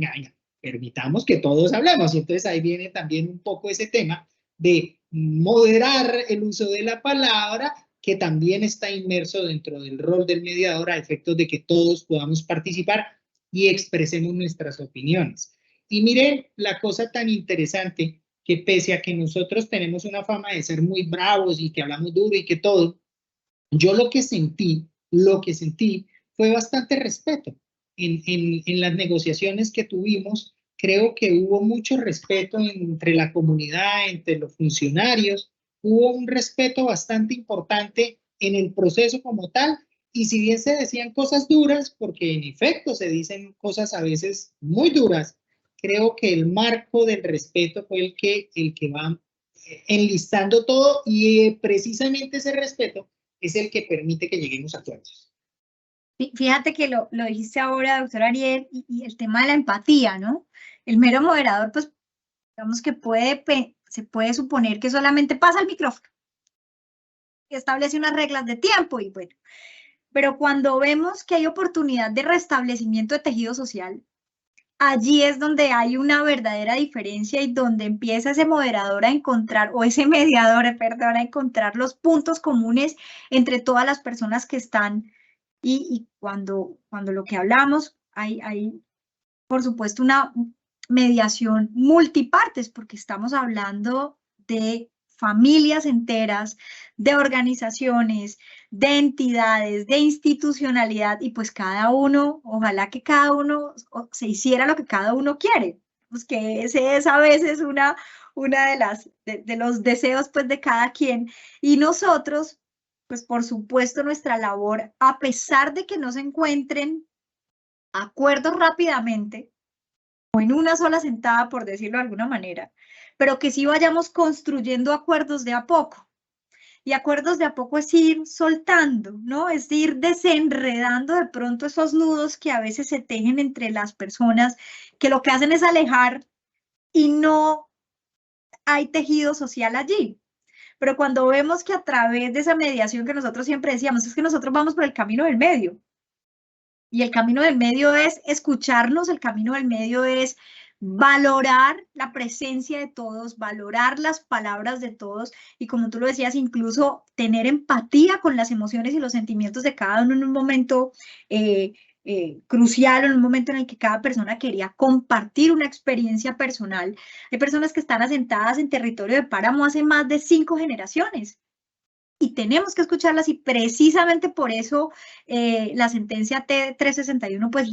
permitamos que todos hablemos. Y entonces ahí viene también un poco ese tema de moderar el uso de la palabra, que también está inmerso dentro del rol del mediador a efectos de que todos podamos participar y expresemos nuestras opiniones. Y miren la cosa tan interesante, que pese a que nosotros tenemos una fama de ser muy bravos y que hablamos duro y que todo, yo lo que sentí fue bastante respeto. En las negociaciones que tuvimos, creo que hubo mucho respeto entre la comunidad, entre los funcionarios, hubo un respeto bastante importante en el proceso como tal, y si bien se decían cosas duras, porque en efecto se dicen cosas a veces muy duras, creo que el marco del respeto fue el que va enlistando todo, y precisamente ese respeto es el que permite que lleguemos a acuerdos. Fíjate que lo dijiste ahora, doctor Ariel, y el tema de la empatía, ¿no? El mero moderador, pues, digamos que se puede suponer que solamente pasa el micrófono y establece unas reglas de tiempo y bueno. Pero cuando vemos que hay oportunidad de restablecimiento de tejido social, allí es donde hay una verdadera diferencia y donde empieza ese moderador a encontrar, o ese mediador, perdón, a encontrar los puntos comunes entre todas las personas que están. Y cuando lo que hablamos, hay, por supuesto, una mediación multipartes, porque estamos hablando de familias enteras, de organizaciones, de entidades, de institucionalidad, y pues cada uno, ojalá que cada uno se hiciera lo que cada uno quiere, pues que ese es a veces una de los deseos pues de cada quien, y nosotros, pues por supuesto nuestra labor, a pesar de que no se encuentren acuerdos rápidamente, o en una sola sentada, por decirlo de alguna manera, pero que sí vayamos construyendo acuerdos de a poco. Y acuerdos de a poco es ir soltando, ¿no? Es ir desenredando de pronto esos nudos que a veces se tejen entre las personas, que lo que hacen es alejar y no hay tejido social allí. Pero cuando vemos que a través de esa mediación que nosotros siempre decíamos, es que nosotros vamos por el camino del medio. Y el camino del medio es escucharnos, el camino del medio es valorar la presencia de todos, valorar las palabras de todos y como tú lo decías, incluso tener empatía con las emociones y los sentimientos de cada uno en un momento crucial, en un momento en el que cada persona quería compartir una experiencia personal. Hay personas que están asentadas en territorio de páramo hace más de 5 generaciones. Y tenemos que escucharlas y precisamente por eso la sentencia T361 pues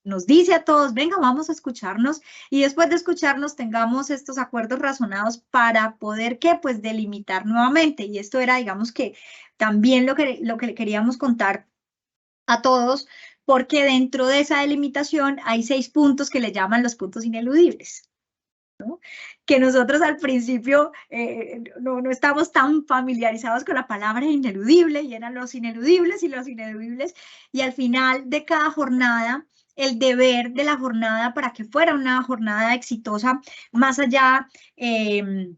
nos dice a todos, venga, vamos a escucharnos y después de escucharnos tengamos estos acuerdos razonados para poder, ¿qué? Pues delimitar nuevamente. Y esto era, digamos que también lo que le queríamos contar a todos, porque dentro de esa delimitación hay 6 puntos que le llaman los puntos ineludibles, ¿no? Que nosotros al principio no estamos tan familiarizados con la palabra ineludible y eran los ineludibles y al final de cada jornada el deber de la jornada para que fuera una jornada exitosa, más allá de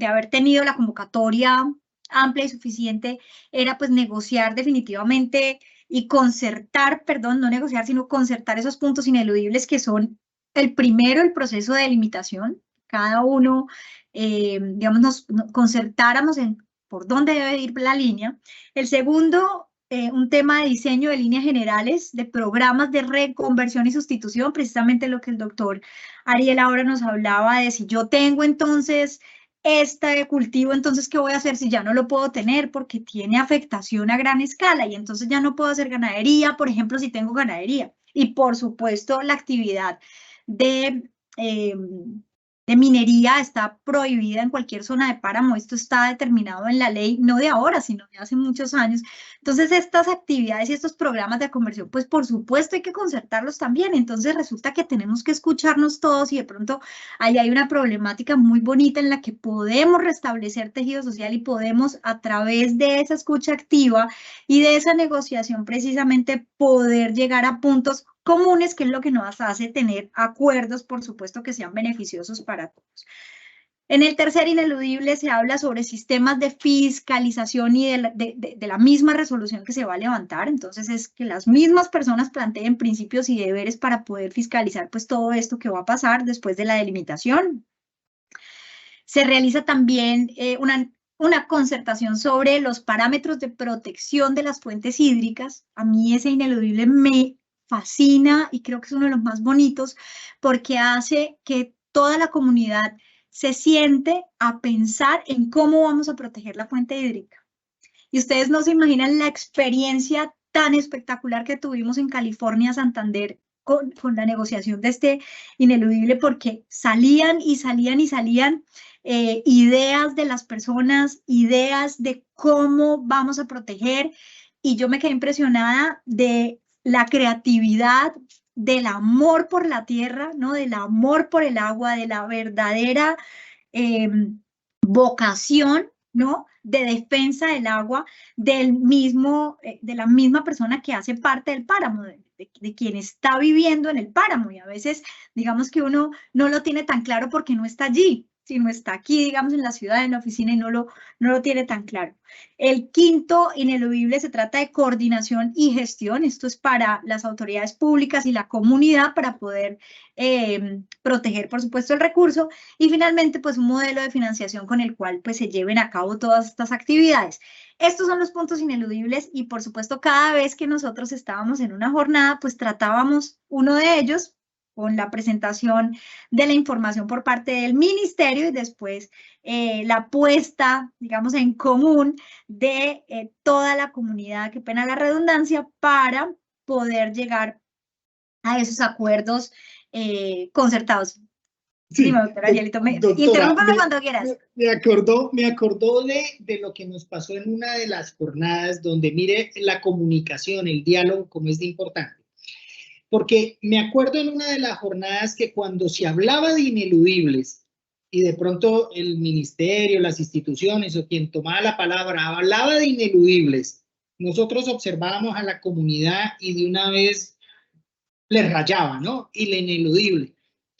haber tenido la convocatoria amplia y suficiente, era pues negociar definitivamente y concertar, perdón, no negociar, sino concertar esos puntos ineludibles que son el primero, el proceso de delimitación. Cada uno, digamos, nos concertáramos en por dónde debe ir la línea. El segundo, un tema de diseño de líneas generales, de programas de reconversión y sustitución, precisamente lo que el doctor Ariel ahora nos hablaba de si yo tengo entonces este cultivo, entonces, ¿qué voy a hacer si ya no lo puedo tener? Porque tiene afectación a gran escala y entonces ya no puedo hacer ganadería, por ejemplo, si tengo ganadería. Y por supuesto, la actividad de minería está prohibida en cualquier zona de páramo. Esto está determinado en la ley, no de ahora, sino de hace muchos años. Entonces, estas actividades y estos programas de conversión, pues por supuesto hay que concertarlos también. Entonces, resulta que tenemos que escucharnos todos y de pronto ahí hay una problemática muy bonita en la que podemos restablecer tejido social y podemos a través de esa escucha activa y de esa negociación precisamente poder llegar a puntos comunes, que es lo que nos hace tener acuerdos, por supuesto, que sean beneficiosos para todos. En el tercer ineludible se habla sobre sistemas de fiscalización y de la misma resolución que se va a levantar. Entonces es que las mismas personas planteen principios y deberes para poder fiscalizar pues todo esto que va a pasar después de la delimitación. Se realiza también una concertación sobre los parámetros de protección de las fuentes hídricas. A mí ese ineludible me fascina y creo que es uno de los más bonitos porque hace que toda la comunidad se siente a pensar en cómo vamos a proteger la fuente hídrica. Y ustedes no se imaginan la experiencia tan espectacular que tuvimos en California, Santander, con la negociación de este ineludible, porque salían y salían y salían ideas de las personas, ideas de cómo vamos a proteger, y yo me quedé impresionada de la creatividad, del amor por la tierra, ¿no? Del amor por el agua, de la verdadera vocación, ¿no? De defensa del agua del mismo, de la misma persona que hace parte del páramo, de quien está viviendo en el páramo. Y a veces, digamos que uno no lo tiene tan claro porque no está allí, sino está aquí, digamos, en la ciudad, en la oficina, y no lo tiene tan claro. El quinto ineludible se trata de coordinación y gestión. Esto es para las autoridades públicas y la comunidad para poder proteger, por supuesto, el recurso. Y finalmente, pues un modelo de financiación con el cual pues se lleven a cabo todas estas actividades. Estos son los puntos ineludibles y, por supuesto, cada vez que nosotros estábamos en una jornada, pues tratábamos uno de ellos con la presentación de la información por parte del ministerio y después la puesta, digamos, en común de toda la comunidad, qué pena la redundancia, para poder llegar a esos acuerdos concertados. Sí, dime, doctora Arielito, interrúmpame cuando quieras. Me acordó de lo que nos pasó en una de las jornadas donde, mire, la comunicación, el diálogo, como es de importante. Porque me acuerdo en una de las jornadas que cuando se hablaba de ineludibles y de pronto el ministerio, las instituciones o quien tomaba la palabra hablaba de ineludibles, nosotros observábamos a la comunidad y de una vez les rayaba, ¿no? Y el ineludible.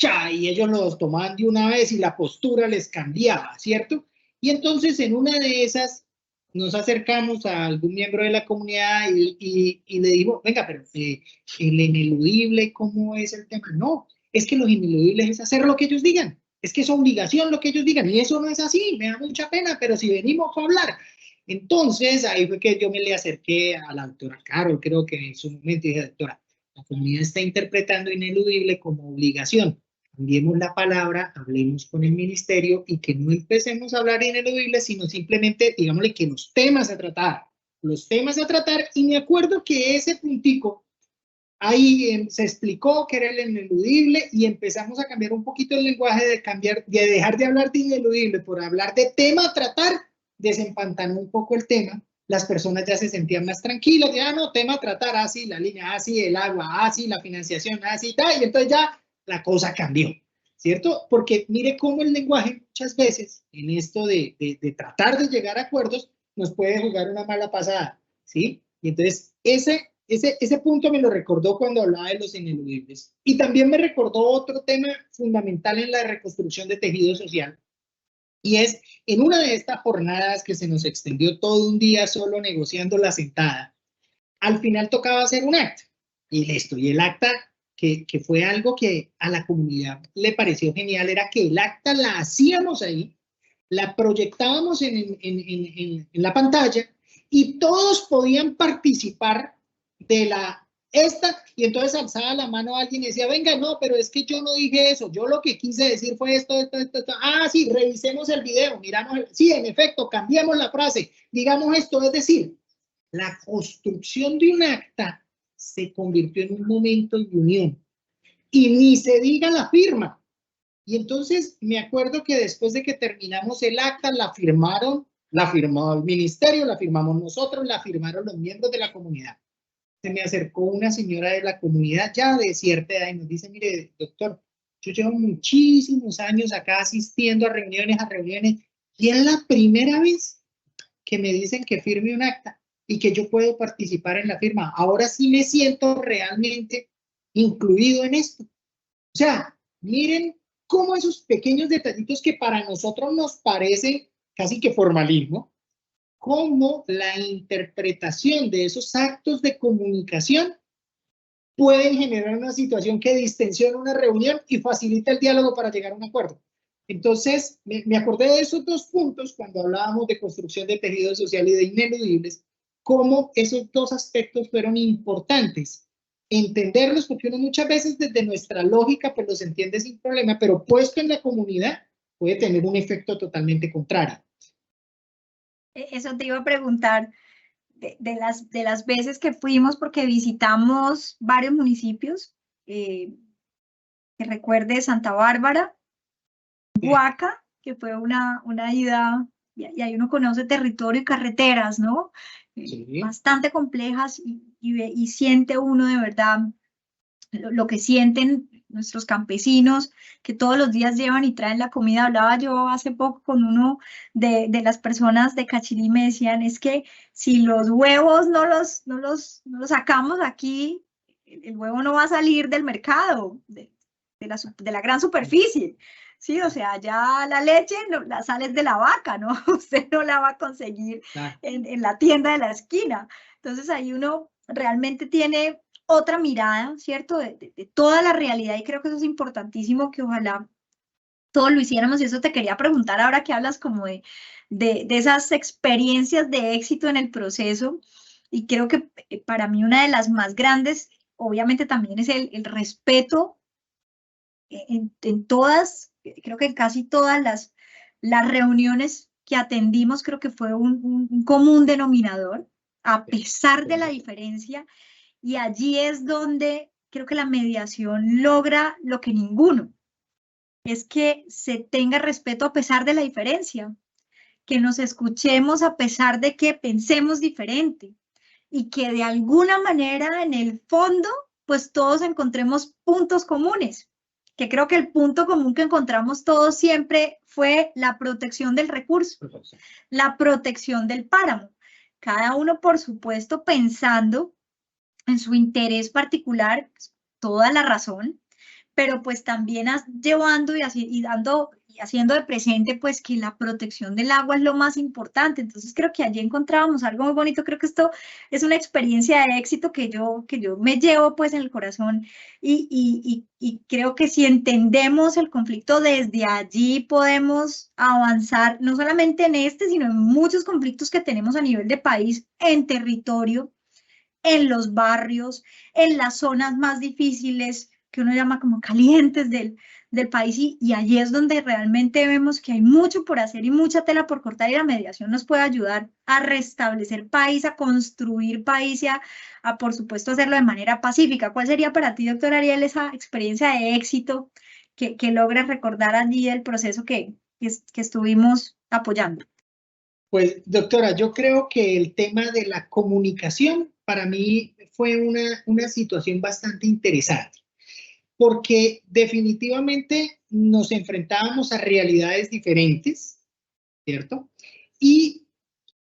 cha, y ellos los tomaban de una vez y la postura les cambiaba, ¿cierto? Y entonces en una de esas nos acercamos a algún miembro de la comunidad y le digo, venga, pero el ineludible, ¿cómo es el tema? No, es que los ineludibles es hacer lo que ellos digan, es que es obligación lo que ellos digan, y eso no es así, me da mucha pena, pero si venimos a hablar. Entonces, ahí fue que yo me le acerqué a la doctora Carol, creo que en su momento dije, doctora, la comunidad está interpretando ineludible como obligación. Cambiemos la palabra, hablemos con el ministerio y que no empecemos a hablar ineludible, sino simplemente, digámosle, que los temas a tratar, y me acuerdo que ese puntico, ahí se explicó que era el ineludible y empezamos a cambiar un poquito el lenguaje de dejar de hablar de ineludible por hablar de tema a tratar, desempantanó un poco el tema. Las personas ya se sentían más tranquilas, ya no, tema a tratar, así la línea, así el agua, así la financiación, así tal, y entonces ya la cosa cambió, ¿cierto? Porque mire cómo el lenguaje muchas veces en esto de tratar de llegar a acuerdos nos puede jugar una mala pasada, ¿sí? Y entonces ese punto me lo recordó cuando hablaba de los ineludibles. Y también me recordó otro tema fundamental en la reconstrucción de tejido social, y es en una de estas jornadas que se nos extendió todo un día solo negociando la sentada, al final tocaba hacer un acta, y listo, y el acta, que fue algo que a la comunidad le pareció genial, era que el acta la hacíamos ahí, la proyectábamos en la pantalla, y todos podían participar de y entonces alzaba la mano alguien y decía, venga, no, pero es que yo no dije eso, yo lo que quise decir fue esto. Ah, sí, revisemos el video, sí, en efecto, cambiemos la frase, digamos esto, es decir, la construcción de un acta se convirtió en un momento de unión, y ni se diga la firma. Y entonces me acuerdo que después de que terminamos el acta, la firmó el ministerio, la firmamos nosotros, la firmaron los miembros de la comunidad. Se me acercó una señora de la comunidad ya de cierta edad y nos dice, mire, doctor, yo llevo muchísimos años acá asistiendo a reuniones, y es la primera vez que me dicen que firme un acta y que yo puedo participar en la firma. Ahora sí me siento realmente incluido en esto. O sea, miren cómo esos pequeños detallitos que para nosotros nos parecen casi que formalismo, cómo la interpretación de esos actos de comunicación pueden generar una situación que distensiona una reunión y facilita el diálogo para llegar a un acuerdo. Entonces, me acordé de esos dos puntos cuando hablábamos de construcción de tejido social y de ineludibles, cómo esos dos aspectos fueron importantes. Entenderlos, porque uno muchas veces desde nuestra lógica pues los entiende sin problema, pero puesto en la comunidad puede tener un efecto totalmente contrario. Eso te iba a preguntar, de las veces que fuimos, porque visitamos varios municipios, que recuerde Santa Bárbara, Huaca, que fue una ida, y ahí uno conoce territorio y carreteras, ¿no? Sí. Bastante complejas, y siente uno de verdad lo que sienten nuestros campesinos, que todos los días llevan y traen la comida. Hablaba yo hace poco con uno de las personas de Cachirí, me decían, es que si los huevos no los sacamos aquí, el huevo no va a salir del mercado, de la gran superficie. Sí, o sea, ya la leche la sales de la vaca, ¿no? Usted no la va a conseguir en la tienda de la esquina. Entonces ahí uno realmente tiene otra mirada, ¿cierto? De toda la realidad, y creo que eso es importantísimo, que ojalá todos lo hiciéramos. Y eso te quería preguntar ahora que hablas como de esas experiencias de éxito en el proceso, y creo que para mí una de las más grandes, obviamente también es el respeto en todas, creo que en casi todas las reuniones que atendimos, creo que fue un común denominador, a pesar de la diferencia. Y allí es donde creo que la mediación logra lo que ninguno, es que se tenga respeto a pesar de la diferencia, que nos escuchemos a pesar de que pensemos diferente, y que de alguna manera en el fondo pues todos encontremos puntos comunes, que creo que el punto común que encontramos todos siempre fue la protección del recurso, la protección del páramo, cada uno por supuesto pensando en su interés particular, toda la razón, pero pues también llevando y dando y haciendo de presente pues que la protección del agua es lo más importante. Entonces creo que allí encontrábamos algo muy bonito. Creo que esto es una experiencia de éxito que yo me llevo pues en el corazón y creo que si entendemos el conflicto desde allí podemos avanzar no solamente en este, sino en muchos conflictos que tenemos a nivel de país, en territorio, en los barrios, en las zonas más difíciles que uno llama como calientes del país y allí es donde realmente vemos que hay mucho por hacer y mucha tela por cortar y la mediación nos puede ayudar a restablecer país, a construir país y a por supuesto hacerlo de manera pacífica. ¿Cuál sería para ti, doctor Ariel, esa experiencia de éxito que logras recordar allí del proceso que estuvimos apoyando? Pues, doctora, yo creo que el tema de la comunicación para mí fue una situación bastante interesante, porque definitivamente nos enfrentábamos a realidades diferentes, ¿cierto? Y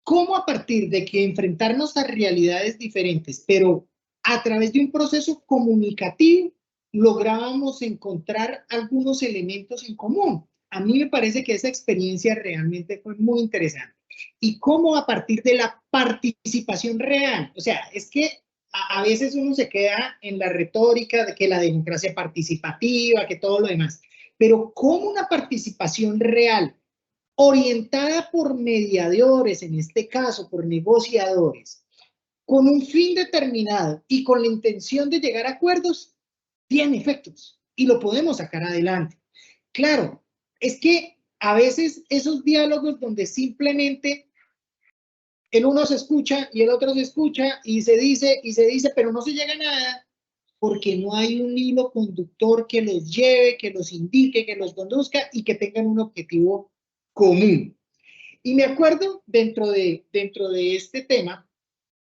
cómo a partir de que enfrentarnos a realidades diferentes, pero a través de un proceso comunicativo, lográbamos encontrar algunos elementos en común. A mí me parece que esa experiencia realmente fue muy interesante. Y cómo a partir de la participación real, o sea, es que a veces uno se queda en la retórica de que la democracia participativa, que todo lo demás, pero cómo una participación real orientada por mediadores, en este caso por negociadores, con un fin determinado y con la intención de llegar a acuerdos, tiene efectos y lo podemos sacar adelante. Claro, es que a veces esos diálogos donde simplemente el uno se escucha y el otro se escucha y se dice, pero no se llega a nada porque no hay un hilo conductor que los lleve, que los indique, que los conduzca y que tengan un objetivo común. Y me acuerdo dentro de este tema,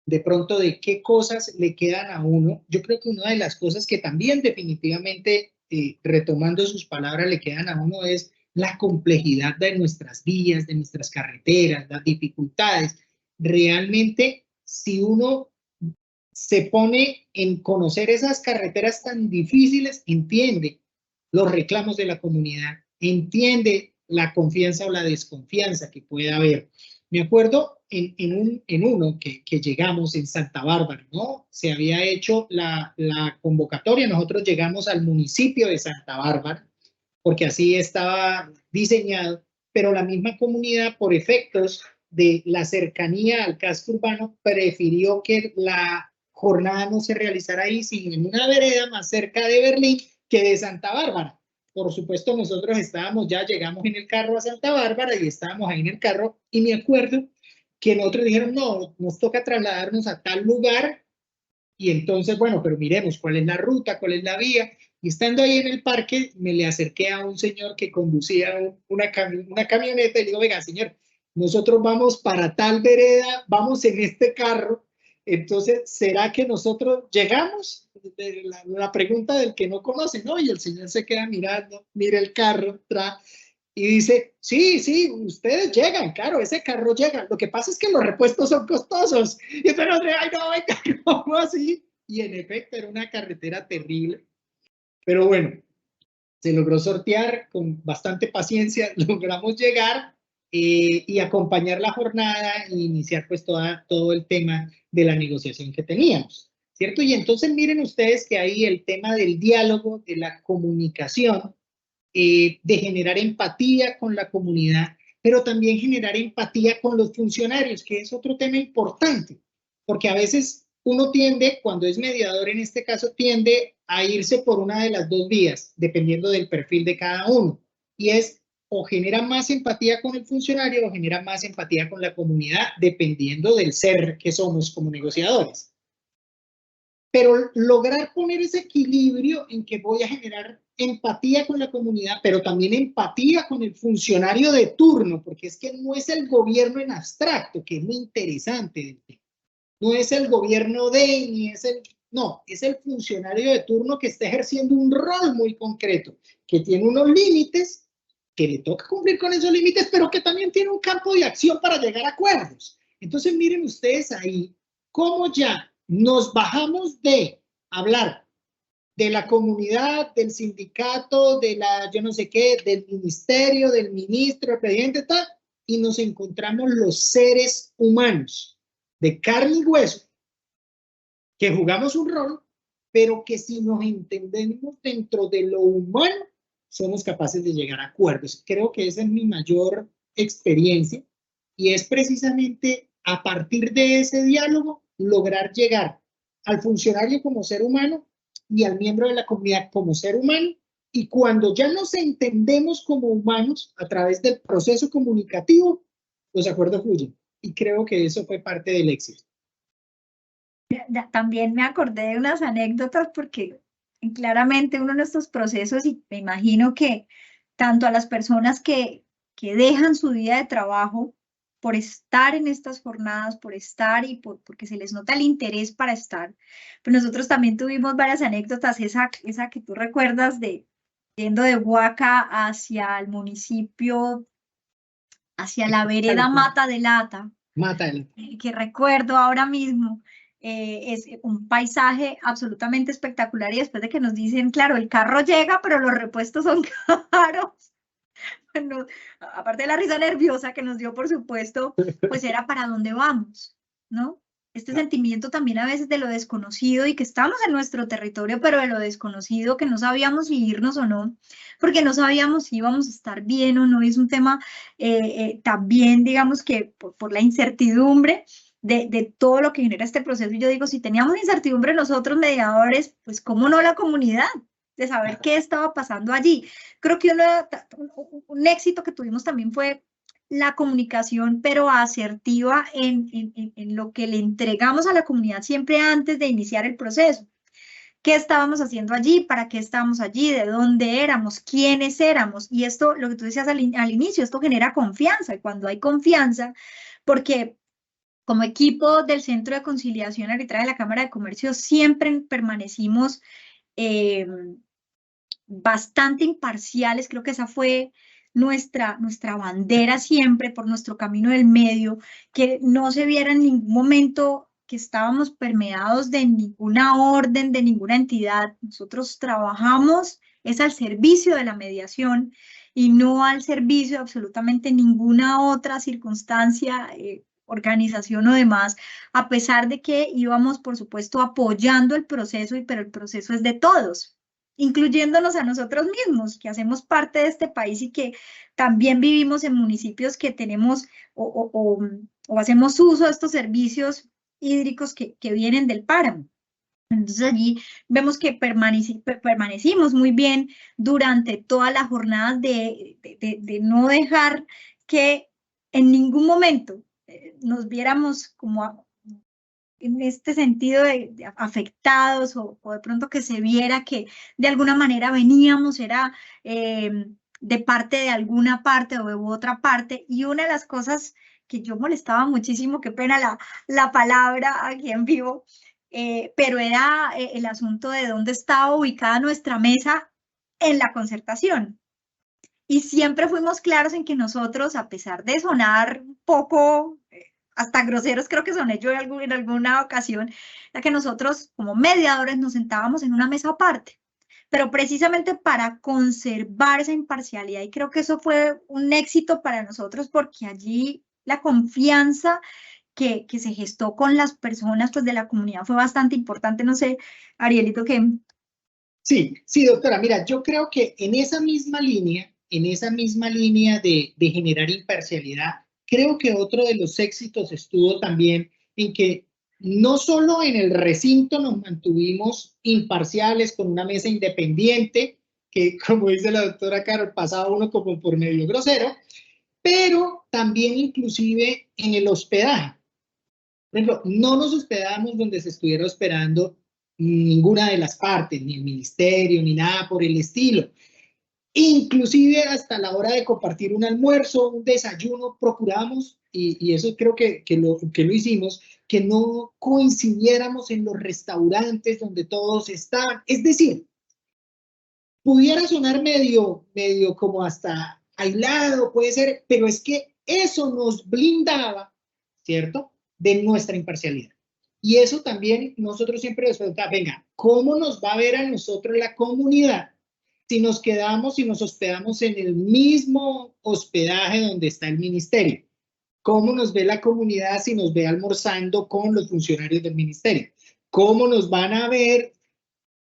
de pronto de qué cosas le quedan a uno. Yo creo que una de las cosas que también definitivamente, retomando sus palabras, le quedan a uno es la complejidad de nuestras vías, de nuestras carreteras, las dificultades. Realmente, si uno se pone en conocer esas carreteras tan difíciles, entiende los reclamos de la comunidad, entiende la confianza o la desconfianza que pueda haber. Me acuerdo en uno que llegamos en Santa Bárbara, ¿no? Se había hecho la convocatoria, nosotros llegamos al municipio de Santa Bárbara, porque así estaba diseñado, pero la misma comunidad, por efectos de la cercanía al casco urbano, prefirió que la jornada no se realizara ahí, sino en una vereda más cerca de Berlín que de Santa Bárbara. Por supuesto, nosotros llegamos en el carro a Santa Bárbara y estábamos ahí en el carro y me acuerdo que nosotros dijeron, no, nos toca trasladarnos a tal lugar y entonces, bueno, pero miremos cuál es la ruta, cuál es la vía. Y estando ahí en el parque, me le acerqué a un señor que conducía una camioneta y le digo, venga, señor, nosotros vamos para tal vereda, vamos en este carro, entonces, ¿será que nosotros llegamos? La pregunta del que no conoce, ¿no? Y el señor se queda mirando, mira el carro, y dice, sí, sí, ustedes llegan, claro, ese carro llega. Lo que pasa es que los repuestos son costosos. Y entonces, ay, no, venga, ¿cómo así? Y en efecto, era una carretera terrible. Pero bueno, se logró sortear con bastante paciencia, logramos llegar y acompañar la jornada e iniciar pues todo el tema de la negociación que teníamos, ¿cierto? Y entonces miren ustedes que ahí el tema del diálogo, de la comunicación, de generar empatía con la comunidad, pero también generar empatía con los funcionarios, que es otro tema importante, porque a veces uno tiende, cuando es mediador en este caso, tiende a irse por una de las dos vías, dependiendo del perfil de cada uno, y es o genera más empatía con el funcionario o genera más empatía con la comunidad, dependiendo del ser que somos como negociadores. Pero lograr poner ese equilibrio en que voy a generar empatía con la comunidad, pero también empatía con el funcionario de turno, porque es que no es el gobierno en abstracto, que es muy interesante. No es el gobierno de, ni es el, no, es el funcionario de turno que está ejerciendo un rol muy concreto, que tiene unos límites, que le toca cumplir con esos límites, pero que también tiene un campo de acción para llegar a acuerdos. Entonces miren ustedes ahí cómo ya nos bajamos de hablar de la comunidad, del sindicato, de la yo no sé qué, del ministerio, del ministro, del presidente, tal, y nos encontramos los seres humanos de carne y hueso, que jugamos un rol, pero que si nos entendemos dentro de lo humano, somos capaces de llegar a acuerdos. Creo que esa es mi mayor experiencia y es precisamente a partir de ese diálogo lograr llegar al funcionario como ser humano y al miembro de la comunidad como ser humano, y cuando ya nos entendemos como humanos a través del proceso comunicativo, los acuerdos fluyen. Y creo que eso fue parte del éxito. También me acordé de unas anécdotas porque claramente uno de estos procesos, y me imagino que tanto a las personas que dejan su día de trabajo por estar en estas jornadas, por estar y porque se les nota el interés para estar, pues nosotros también tuvimos varias anécdotas, esa que tú recuerdas de yendo de Huaca hacia el municipio, hacia la vereda Mata de Lata, que recuerdo ahora mismo. Es un paisaje absolutamente espectacular y después de que nos dicen, claro, el carro llega, pero los repuestos son caros. Bueno, aparte de la risa nerviosa que nos dio, por supuesto, pues era para dónde vamos, ¿no? Este sentimiento también a veces de lo desconocido y que estamos en nuestro territorio, pero de lo desconocido, que no sabíamos si irnos o no, porque no sabíamos si íbamos a estar bien o no. Es un tema también, digamos que por la incertidumbre de todo lo que genera este proceso. Y yo digo, si teníamos incertidumbre nosotros mediadores, pues cómo no la comunidad, de saber qué estaba pasando allí. Creo que un éxito que tuvimos también fue la comunicación, pero asertiva en lo que le entregamos a la comunidad siempre antes de iniciar el proceso. ¿Qué estábamos haciendo allí? ¿Para qué estábamos allí? ¿De dónde éramos? ¿Quiénes éramos? Y esto, lo que tú decías al inicio, esto genera confianza. Y cuando hay confianza, porque como equipo del Centro de Conciliación Arbitraje de la Cámara de Comercio siempre permanecimos bastante imparciales. Creo que esa fue nuestra bandera siempre, por nuestro camino del medio, que no se viera en ningún momento que estábamos permeados de ninguna orden, de ninguna entidad. Nosotros trabajamos es al servicio de la mediación y no al servicio de absolutamente ninguna otra circunstancia, organización o demás, a pesar de que íbamos, por supuesto, apoyando el proceso, pero el proceso es de todos, incluyéndonos a nosotros mismos, que hacemos parte de este país y que también vivimos en municipios que tenemos o hacemos uso de estos servicios hídricos que vienen del páramo. Entonces allí vemos que permanecimos muy bien durante todas las jornadas de no dejar que en ningún momento nos viéramos como en este sentido de afectados o de pronto que se viera que de alguna manera veníamos, era de parte de alguna parte o de otra parte. Y una de las cosas que yo molestaba muchísimo, qué pena la palabra aquí en vivo, pero era el asunto de dónde estaba ubicada nuestra mesa en la concertación. Y siempre fuimos claros en que nosotros, a pesar de sonar un poco, hasta groseros creo que soné yo en alguna ocasión, ya que nosotros como mediadores nos sentábamos en una mesa aparte, pero precisamente para conservar esa imparcialidad. Y creo que eso fue un éxito para nosotros porque allí la confianza que se gestó con las personas pues, de la comunidad fue bastante importante. No sé, Arielito, ¿qué? Sí, doctora, mira, yo creo que en esa misma línea de generar imparcialidad, creo que otro de los éxitos estuvo también en que no solo en el recinto nos mantuvimos imparciales con una mesa independiente, que como dice la doctora Carol, pasaba uno como por medio grosero, pero también inclusive en el hospedaje. Por ejemplo, no nos hospedamos donde se estuviera hospedando ninguna de las partes, ni el ministerio, ni nada por el estilo. Inclusive hasta la hora de compartir un almuerzo, un desayuno, procuramos, y eso creo que lo hicimos, que no coincidiéramos en los restaurantes donde todos están. Es decir, pudiera sonar medio como hasta aislado, puede ser, pero es que eso nos blindaba, ¿cierto?, de nuestra imparcialidad. Y eso también nosotros siempre nos preguntamos, venga, ¿cómo nos va a ver a nosotros la comunidad si nos quedamos y nos hospedamos en el mismo hospedaje donde está el ministerio? ¿Cómo nos ve la comunidad si nos ve almorzando con los funcionarios del ministerio? ¿Cómo nos van a ver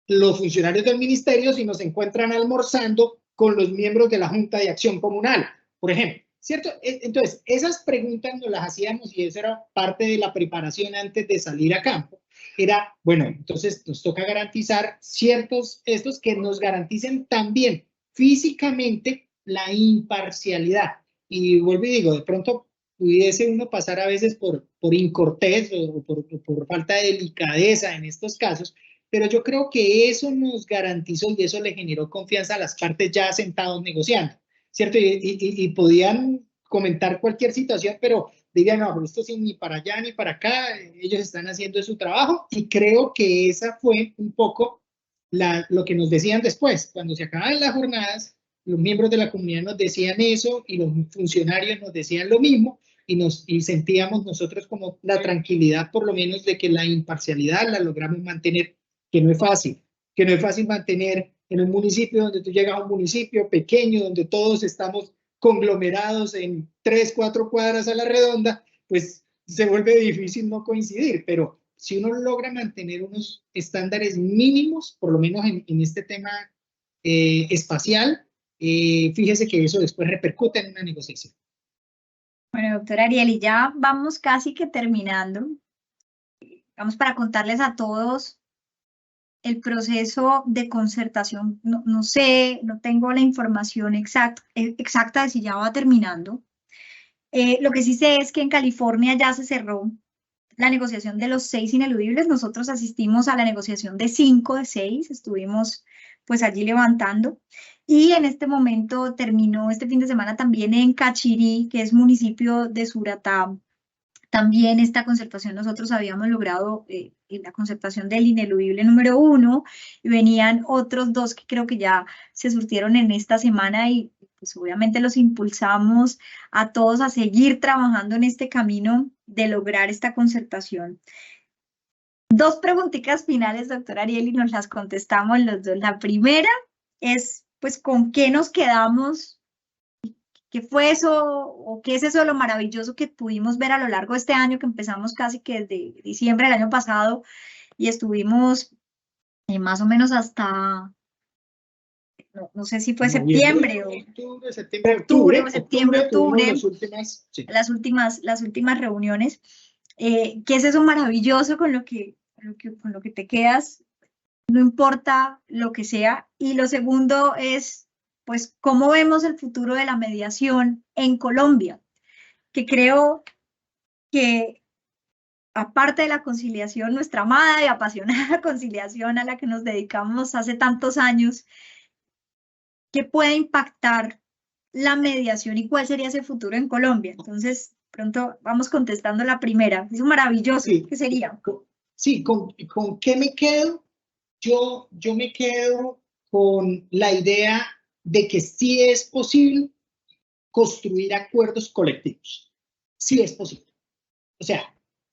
los funcionarios del ministerio si nos encuentran almorzando con los miembros de la Junta de Acción Comunal, por ejemplo? ¿Cierto? Entonces, esas preguntas nos las hacíamos y eso era parte de la preparación antes de salir a campo. Era, bueno, entonces nos toca garantizar estos que nos garanticen también físicamente la imparcialidad. Y vuelvo y digo, de pronto pudiese uno pasar a veces por incortés o por falta de delicadeza en estos casos, pero yo creo que eso nos garantizó y eso le generó confianza a las partes ya sentados negociando, ¿cierto? Y podían comentar cualquier situación, pero dirían, no, pero esto sí, ni para allá ni para acá, ellos están haciendo su trabajo, y creo que esa fue un poco lo que nos decían después, cuando se acababan las jornadas, los miembros de la comunidad nos decían eso y los funcionarios nos decían lo mismo, y sentíamos nosotros como la tranquilidad por lo menos de que la imparcialidad la logramos mantener, que no es fácil mantener en un municipio donde tú llegas a un municipio pequeño, donde todos estamos conglomerados en 3, 4 cuadras a la redonda, pues se vuelve difícil no coincidir, pero si uno logra mantener unos estándares mínimos, por lo menos en este tema espacial, fíjese que eso después repercute en una negociación. Bueno, doctora Ariely, ya vamos casi que terminando. Vamos para contarles a todos el proceso de concertación. No sé, no tengo la información exacta de si ya va terminando. Lo que sí sé es que en California ya se cerró la negociación de los 6 ineludibles. Nosotros asistimos a la negociación de 5 de 6, estuvimos pues allí levantando. Y en este momento terminó este fin de semana también en Cachirí, que es municipio de Suratá. También esta concertación nosotros habíamos logrado la concertación del ineludible número 1, y venían otros 2 que creo que ya se surtieron en esta semana, y pues obviamente los impulsamos a todos a seguir trabajando en este camino de lograr esta concertación. 2 preguntitas finales, doctora Ariely, nos las contestamos los dos. La primera es, pues, ¿con qué nos quedamos? ¿Qué fue eso o qué es eso de lo maravilloso que pudimos ver a lo largo de este año, que empezamos casi que desde diciembre del año pasado y estuvimos más o menos hasta, no sé si fue septiembre o octubre, septiembre, sí, las últimas reuniones? ¿Qué es eso maravilloso con lo que te quedas? No importa lo que sea. Y lo segundo es, pues, ¿cómo vemos el futuro de la mediación en Colombia? Que creo que, aparte de la conciliación, nuestra amada y apasionada conciliación a la que nos dedicamos hace tantos años, ¿qué puede impactar la mediación y cuál sería ese futuro en Colombia? Entonces, pronto vamos contestando la primera. Eso maravilloso, sí. ¿Qué sería? Sí, ¿con qué me quedo? Yo me quedo con la idea de que sí es posible construir acuerdos colectivos. Sí es posible. O sea,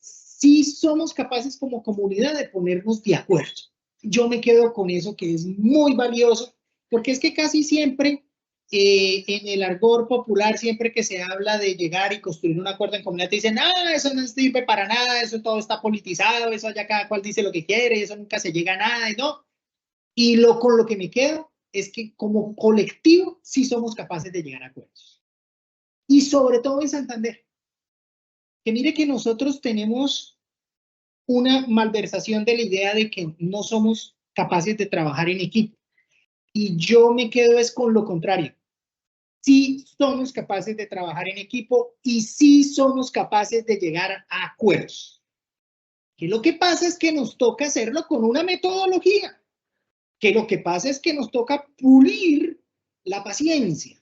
sí somos capaces como comunidad de ponernos de acuerdo. Yo me quedo con eso, que es muy valioso, porque es que casi siempre en el argot popular, siempre que se habla de llegar y construir un acuerdo en comunidad, te dicen, eso no sirve para nada, eso todo está politizado, eso ya cada cual dice lo que quiere, eso nunca se llega a nada, y no. Y con lo que me quedo es que como colectivo sí somos capaces de llegar a acuerdos. Y sobre todo en Santander. Que mire que nosotros tenemos una malversación de la idea de que no somos capaces de trabajar en equipo. Y yo me quedo es con lo contrario. Sí somos capaces de trabajar en equipo y sí somos capaces de llegar a acuerdos. Que lo que pasa es que nos toca hacerlo con una metodología. Que lo que pasa es que nos toca pulir la paciencia.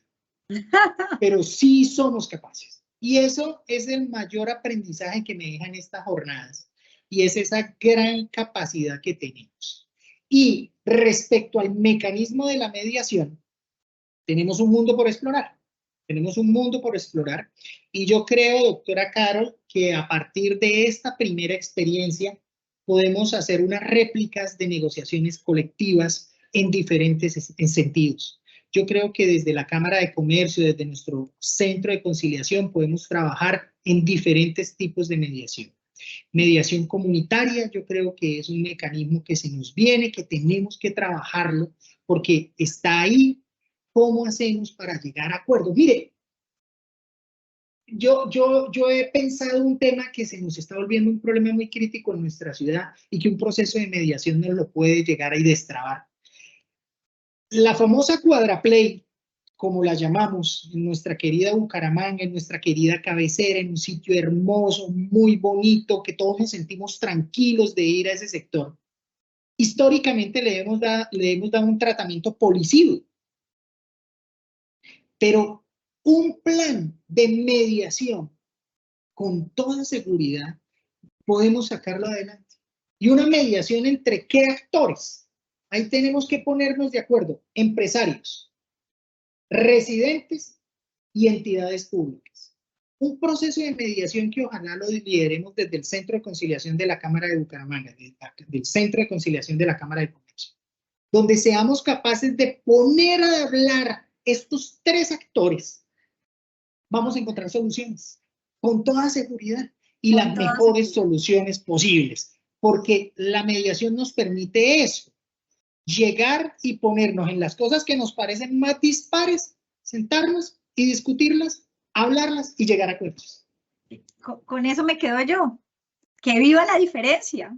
Pero sí somos capaces. Y eso es el mayor aprendizaje que me dejan estas jornadas. Y es esa gran capacidad que tenemos. Y respecto al mecanismo de la mediación, tenemos un mundo por explorar. Tenemos un mundo por explorar. Y yo creo, doctora Carol, que a partir de esta primera experiencia podemos hacer unas réplicas de negociaciones colectivas en diferentes sentidos. Yo creo que desde la Cámara de Comercio, desde nuestro centro de conciliación, podemos trabajar en diferentes tipos de mediación. Mediación comunitaria, yo creo que es un mecanismo que se nos viene, que tenemos que trabajarlo, porque está ahí. ¿Cómo hacemos para llegar a acuerdos? Mire, yo he pensado un tema que se nos está volviendo un problema muy crítico en nuestra ciudad y que un proceso de mediación no lo puede llegar a destrabar. La famosa cuadraplay, como la llamamos, en nuestra querida Bucaramanga, en nuestra querida cabecera, en un sitio hermoso, muy bonito, que todos nos sentimos tranquilos de ir a ese sector. Históricamente le hemos dado un tratamiento policivo, pero un plan de mediación con toda seguridad podemos sacarlo adelante. Y una mediación entre qué actores. Ahí tenemos que ponernos de acuerdo, empresarios, residentes y entidades públicas. Un proceso de mediación que ojalá lo lideremos desde el Centro de Conciliación de la Cámara de Bucaramanga, del Centro de Conciliación de la Cámara de Comercio, donde seamos capaces de poner a hablar estos tres actores. Vamos a encontrar soluciones con toda seguridad y las mejores soluciones posibles, porque la mediación nos permite eso, llegar y ponernos en las cosas que nos parecen más dispares, sentarnos y discutirlas, hablarlas y llegar a acuerdos. Con eso me quedo yo, que viva la diferencia.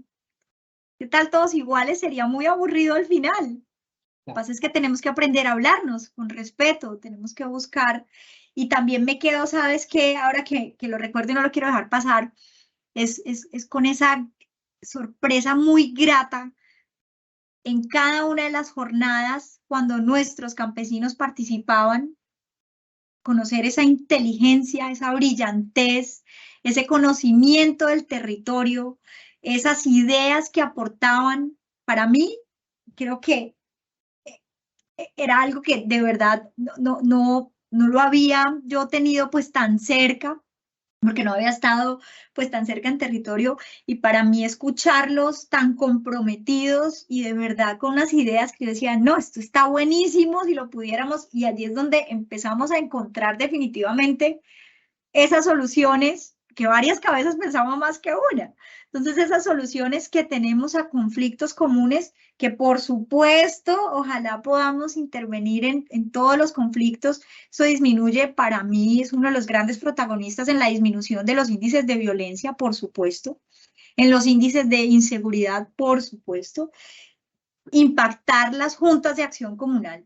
¿Qué tal todos iguales? Sería muy aburrido al final. Lo que pasa es que tenemos que aprender a hablarnos con respeto, tenemos que buscar. Y también me quedo, ¿sabes qué? Ahora que lo recuerdo y no lo quiero dejar pasar, es con esa sorpresa muy grata en cada una de las jornadas cuando nuestros campesinos participaban, conocer esa inteligencia, esa brillantez, ese conocimiento del territorio, esas ideas que aportaban. Para mí, creo que era algo que de verdad no lo había yo tenido pues tan cerca, porque no había estado pues tan cerca en territorio, y para mí escucharlos tan comprometidos y de verdad con unas ideas que yo decía, no, esto está buenísimo si lo pudiéramos, y allí es donde empezamos a encontrar definitivamente esas soluciones, que varias cabezas pensamos más que una. Entonces, esas soluciones que tenemos a conflictos comunes, que por supuesto, ojalá podamos intervenir en todos los conflictos. Eso disminuye, para mí, es uno de los grandes protagonistas en la disminución de los índices de violencia, por supuesto, en los índices de inseguridad, por supuesto. Impactar las juntas de acción comunal,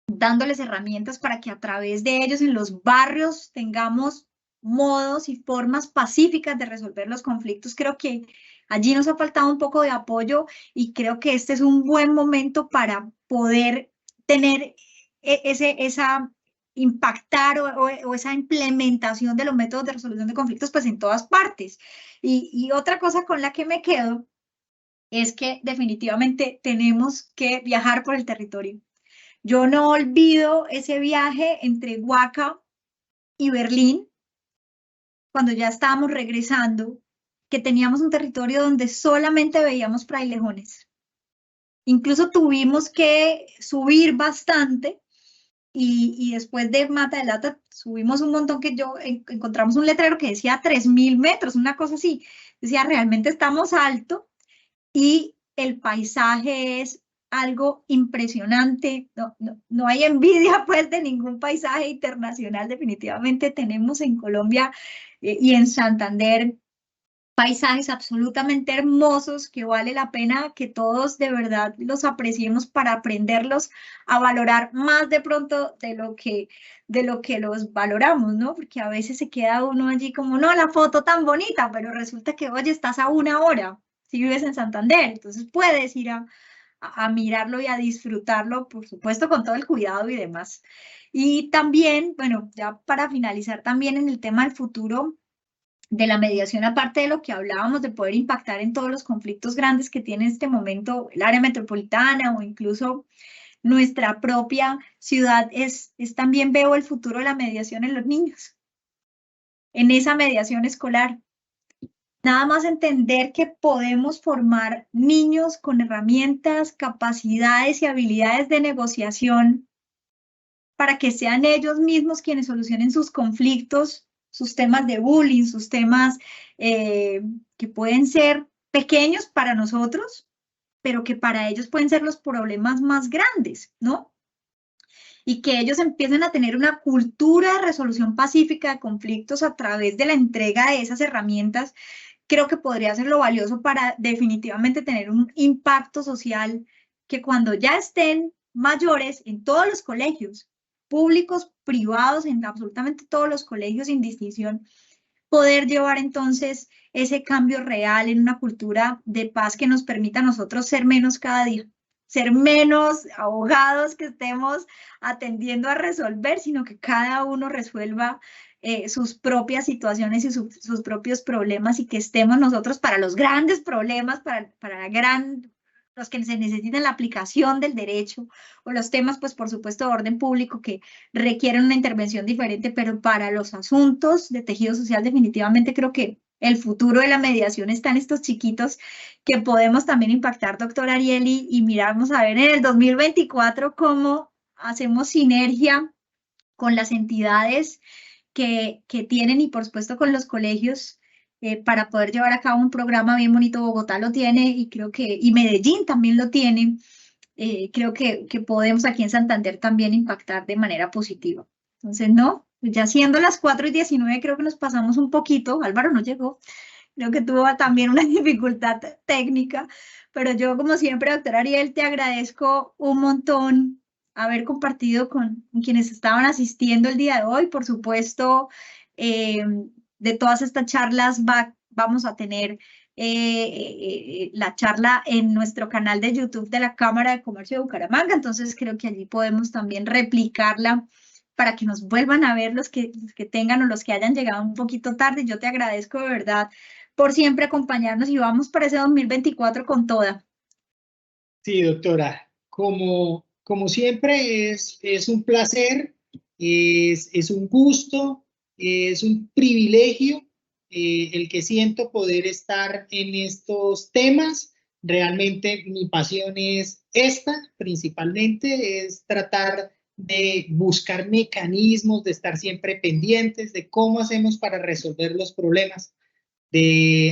dándoles herramientas para que a través de ellos en los barrios tengamos modos y formas pacíficas de resolver los conflictos. Creo que allí nos ha faltado un poco de apoyo y creo que este es un buen momento para poder tener esa impactar o esa implementación de los métodos de resolución de conflictos pues en todas partes. Y otra cosa con la que me quedo es que definitivamente tenemos que viajar por el territorio. Yo no olvido ese viaje entre Huaca y Berlín, cuando ya estábamos regresando, que teníamos un territorio donde solamente veíamos frailejones. Incluso tuvimos que subir bastante y después de Mata de Lata subimos un montón, que encontramos un letrero que decía 3.000 metros, una cosa así. Decía, realmente estamos alto y el paisaje es algo impresionante. No hay envidia pues de ningún paisaje internacional. Definitivamente tenemos en Colombia y en Santander paisajes absolutamente hermosos que vale la pena que todos de verdad los apreciemos para aprenderlos a valorar más de pronto de lo que los valoramos, ¿no? Porque a veces se queda uno allí como, no, la foto tan bonita, pero resulta que, oye, estás a 1 hora si vives en Santander, entonces puedes ir a mirarlo y a disfrutarlo, por supuesto, con todo el cuidado y demás. Y también, bueno, ya para finalizar también en el tema del futuro de la mediación, aparte de lo que hablábamos de poder impactar en todos los conflictos grandes que tiene en este momento el área metropolitana o incluso nuestra propia ciudad, es también veo el futuro de la mediación en los niños, en esa mediación escolar. nada más entender que podemos formar niños con herramientas, capacidades y habilidades de negociación para que sean ellos mismos quienes solucionen sus conflictos, sus temas de bullying, sus temas que pueden ser pequeños para nosotros, pero que para ellos pueden ser los problemas más grandes, ¿no? Y que ellos empiecen a tener una cultura de resolución pacífica de conflictos a través de la entrega de esas herramientas, creo que podría ser lo valioso para definitivamente tener un impacto social que cuando ya estén mayores en todos los colegios, públicos, privados, en absolutamente todos los colegios sin distinción, poder llevar entonces ese cambio real en una cultura de paz que nos permita a nosotros ser menos cada día, ser menos abogados que estemos atendiendo a resolver, sino que cada uno resuelva sus propias situaciones y sus propios problemas y que estemos nosotros para los grandes problemas, para los que se necesitan la aplicación del derecho o los temas, pues por supuesto, de orden público que requieren una intervención diferente, pero para los asuntos de tejido social definitivamente creo que el futuro de la mediación está en estos chiquitos que podemos también impactar, doctor Ariely, y miramos a ver en el 2024 cómo hacemos sinergia con las entidades que tienen y por supuesto con los colegios para poder llevar a cabo un programa bien bonito. Bogotá lo tiene y creo que, y Medellín también lo tiene. Creo que podemos aquí en Santander también impactar de manera positiva. Entonces, no, ya siendo las 4:19, creo que nos pasamos un poquito. Álvaro no llegó, creo que tuvo también una dificultad técnica, pero yo, como siempre, doctor Ariel, te agradezco un montón haber compartido con quienes estaban asistiendo el día de hoy. Por supuesto, de todas estas charlas vamos a tener la charla en nuestro canal de YouTube de la Cámara de Comercio de Bucaramanga, entonces creo que allí podemos también replicarla para que nos vuelvan a ver los que tengan o los que hayan llegado un poquito tarde. Yo te agradezco de verdad por siempre acompañarnos y vamos para ese 2024 con toda. Sí, doctora, como siempre es un placer, es un gusto, es un privilegio el que siento poder estar en estos temas. Realmente mi pasión es esta, principalmente, es tratar de buscar mecanismos, de estar siempre pendientes de cómo hacemos para resolver los problemas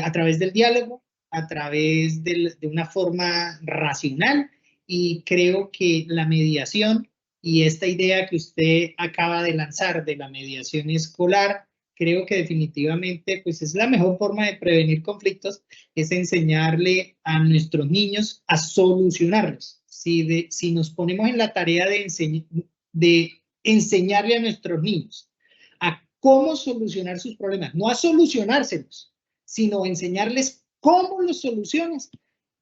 a través del diálogo, a través de una forma racional, y creo que la mediación y esta idea que usted acaba de lanzar de la mediación escolar, creo que definitivamente pues es la mejor forma de prevenir conflictos, es enseñarle a nuestros niños a solucionarlos. Si nos ponemos en la tarea de enseñarle a nuestros niños a cómo solucionar sus problemas, no a solucionárselos, sino enseñarles cómo los solucionas,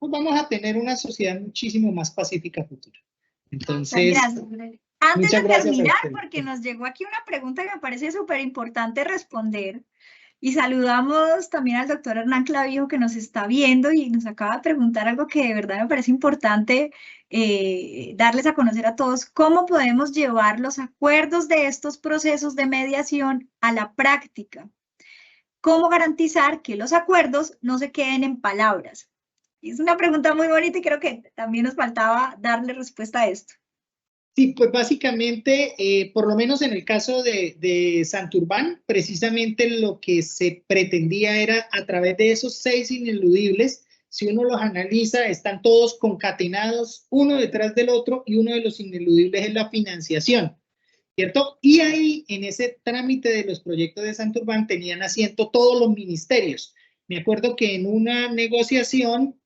pues vamos a tener una sociedad muchísimo más pacífica futura. Entonces, antes de terminar, porque nos llegó aquí una pregunta que me parece súper importante responder, y saludamos también al doctor Hernán Clavijo que nos está viendo y nos acaba de preguntar algo que de verdad me parece importante darles a conocer a todos: cómo podemos llevar los acuerdos de estos procesos de mediación a la práctica. ¿Cómo garantizar que los acuerdos no se queden en palabras? Es una pregunta muy bonita y creo que también nos faltaba darle respuesta a esto. Sí, pues básicamente, por lo menos en el caso de Santurbán, precisamente lo que se pretendía era a través de esos 6 ineludibles, si uno los analiza, están todos concatenados uno detrás del otro, y uno de los ineludibles es la financiación, ¿cierto? Y ahí, en ese trámite de los proyectos de Santurbán, tenían asiento todos los ministerios. Me acuerdo que en una negociación,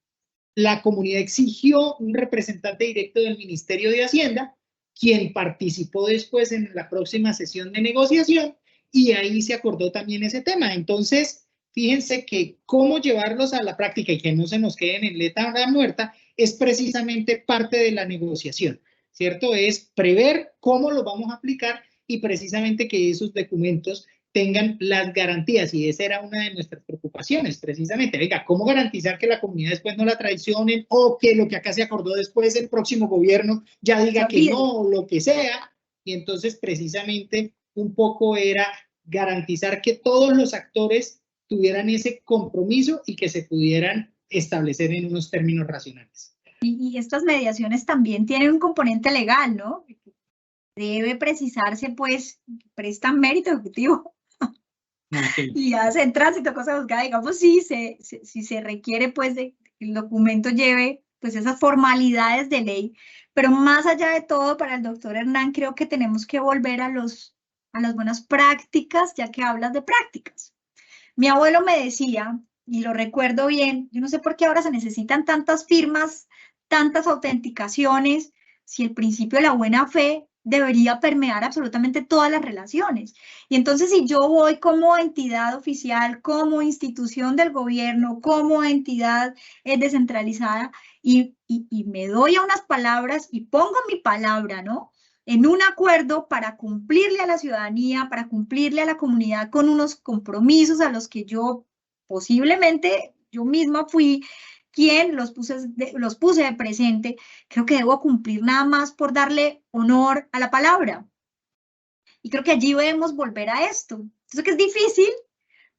la comunidad exigió un representante directo del Ministerio de Hacienda, quien participó después en la próxima sesión de negociación, y ahí se acordó también ese tema. Entonces, fíjense que cómo llevarlos a la práctica y que no se nos queden en letra muerta es precisamente parte de la negociación, ¿cierto? Es prever cómo lo vamos a aplicar y precisamente que esos documentos tengan las garantías, y esa era una de nuestras preocupaciones, precisamente. Venga, ¿cómo garantizar que la comunidad después no la traicionen, o que lo que acá se acordó después el próximo gobierno ya diga que no, o lo que sea? Y entonces precisamente un poco era garantizar que todos los actores tuvieran ese compromiso y que se pudieran establecer en unos términos racionales. Y estas mediaciones también tienen un componente legal, ¿no? Debe precisarse, pues, prestan mérito ejecutivo. Okay. Y hacen tránsito, cosa juzgada, digamos, si se requiere, pues, de que el documento lleve, pues, esas formalidades de ley. Pero más allá de todo, para el doctor Hernán, creo que tenemos que volver a las buenas prácticas, ya que hablas de prácticas. Mi abuelo me decía, y lo recuerdo bien, yo no sé por qué ahora se necesitan tantas firmas, tantas autenticaciones, si el principio de la buena fe debería permear absolutamente todas las relaciones. Y entonces, si yo voy como entidad oficial, como institución del gobierno, como entidad descentralizada, y me doy a unas palabras y pongo mi palabra, ¿no?, en un acuerdo para cumplirle a la ciudadanía, para cumplirle a la comunidad con unos compromisos a los que yo posiblemente yo misma fui quien los puse de presente, creo que debo cumplir nada más por darle honor a la palabra. Y creo que allí debemos volver a esto. Eso que es difícil,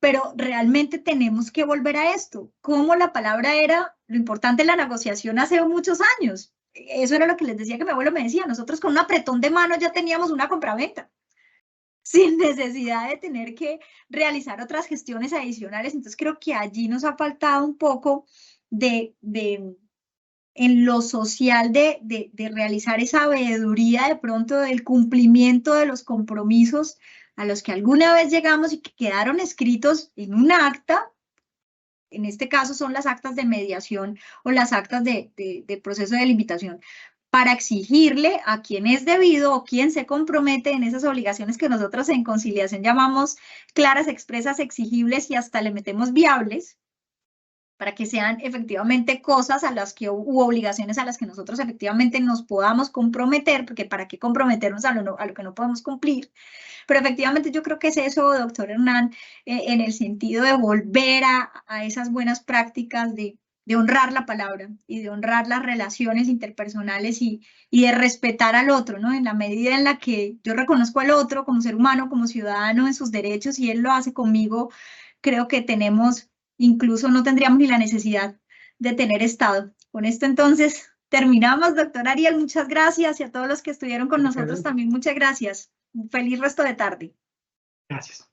pero realmente tenemos que volver a esto. Como la palabra era lo importante en la negociación hace muchos años. Eso era lo que les decía que mi abuelo me decía. Nosotros con un apretón de mano ya teníamos una compraventa, sin necesidad de tener que realizar otras gestiones adicionales. Entonces creo que allí nos ha faltado un poco en lo social de realizar esa veeduría de pronto del cumplimiento de los compromisos a los que alguna vez llegamos y que quedaron escritos en un acta. En este caso son las actas de mediación o las actas de proceso de limitación, para exigirle a quien es debido o quien se compromete en esas obligaciones que nosotros en conciliación llamamos claras, expresas, exigibles y hasta le metemos viables, para que sean efectivamente cosas a las que, u obligaciones a las que nosotros efectivamente nos podamos comprometer, porque para qué comprometernos a lo que no podemos cumplir. Pero efectivamente yo creo que es eso, doctor Hernán, en el sentido de volver a esas buenas prácticas de honrar la palabra y de honrar las relaciones interpersonales y de respetar al otro, ¿no? En la medida en la que yo reconozco al otro como ser humano, como ciudadano en sus derechos y él lo hace conmigo, creo que incluso no tendríamos ni la necesidad de tener Estado. Con esto entonces terminamos, doctor Ariel, muchas gracias, y a todos los que estuvieron con nosotros también muchas gracias. Un feliz resto de tarde. Gracias.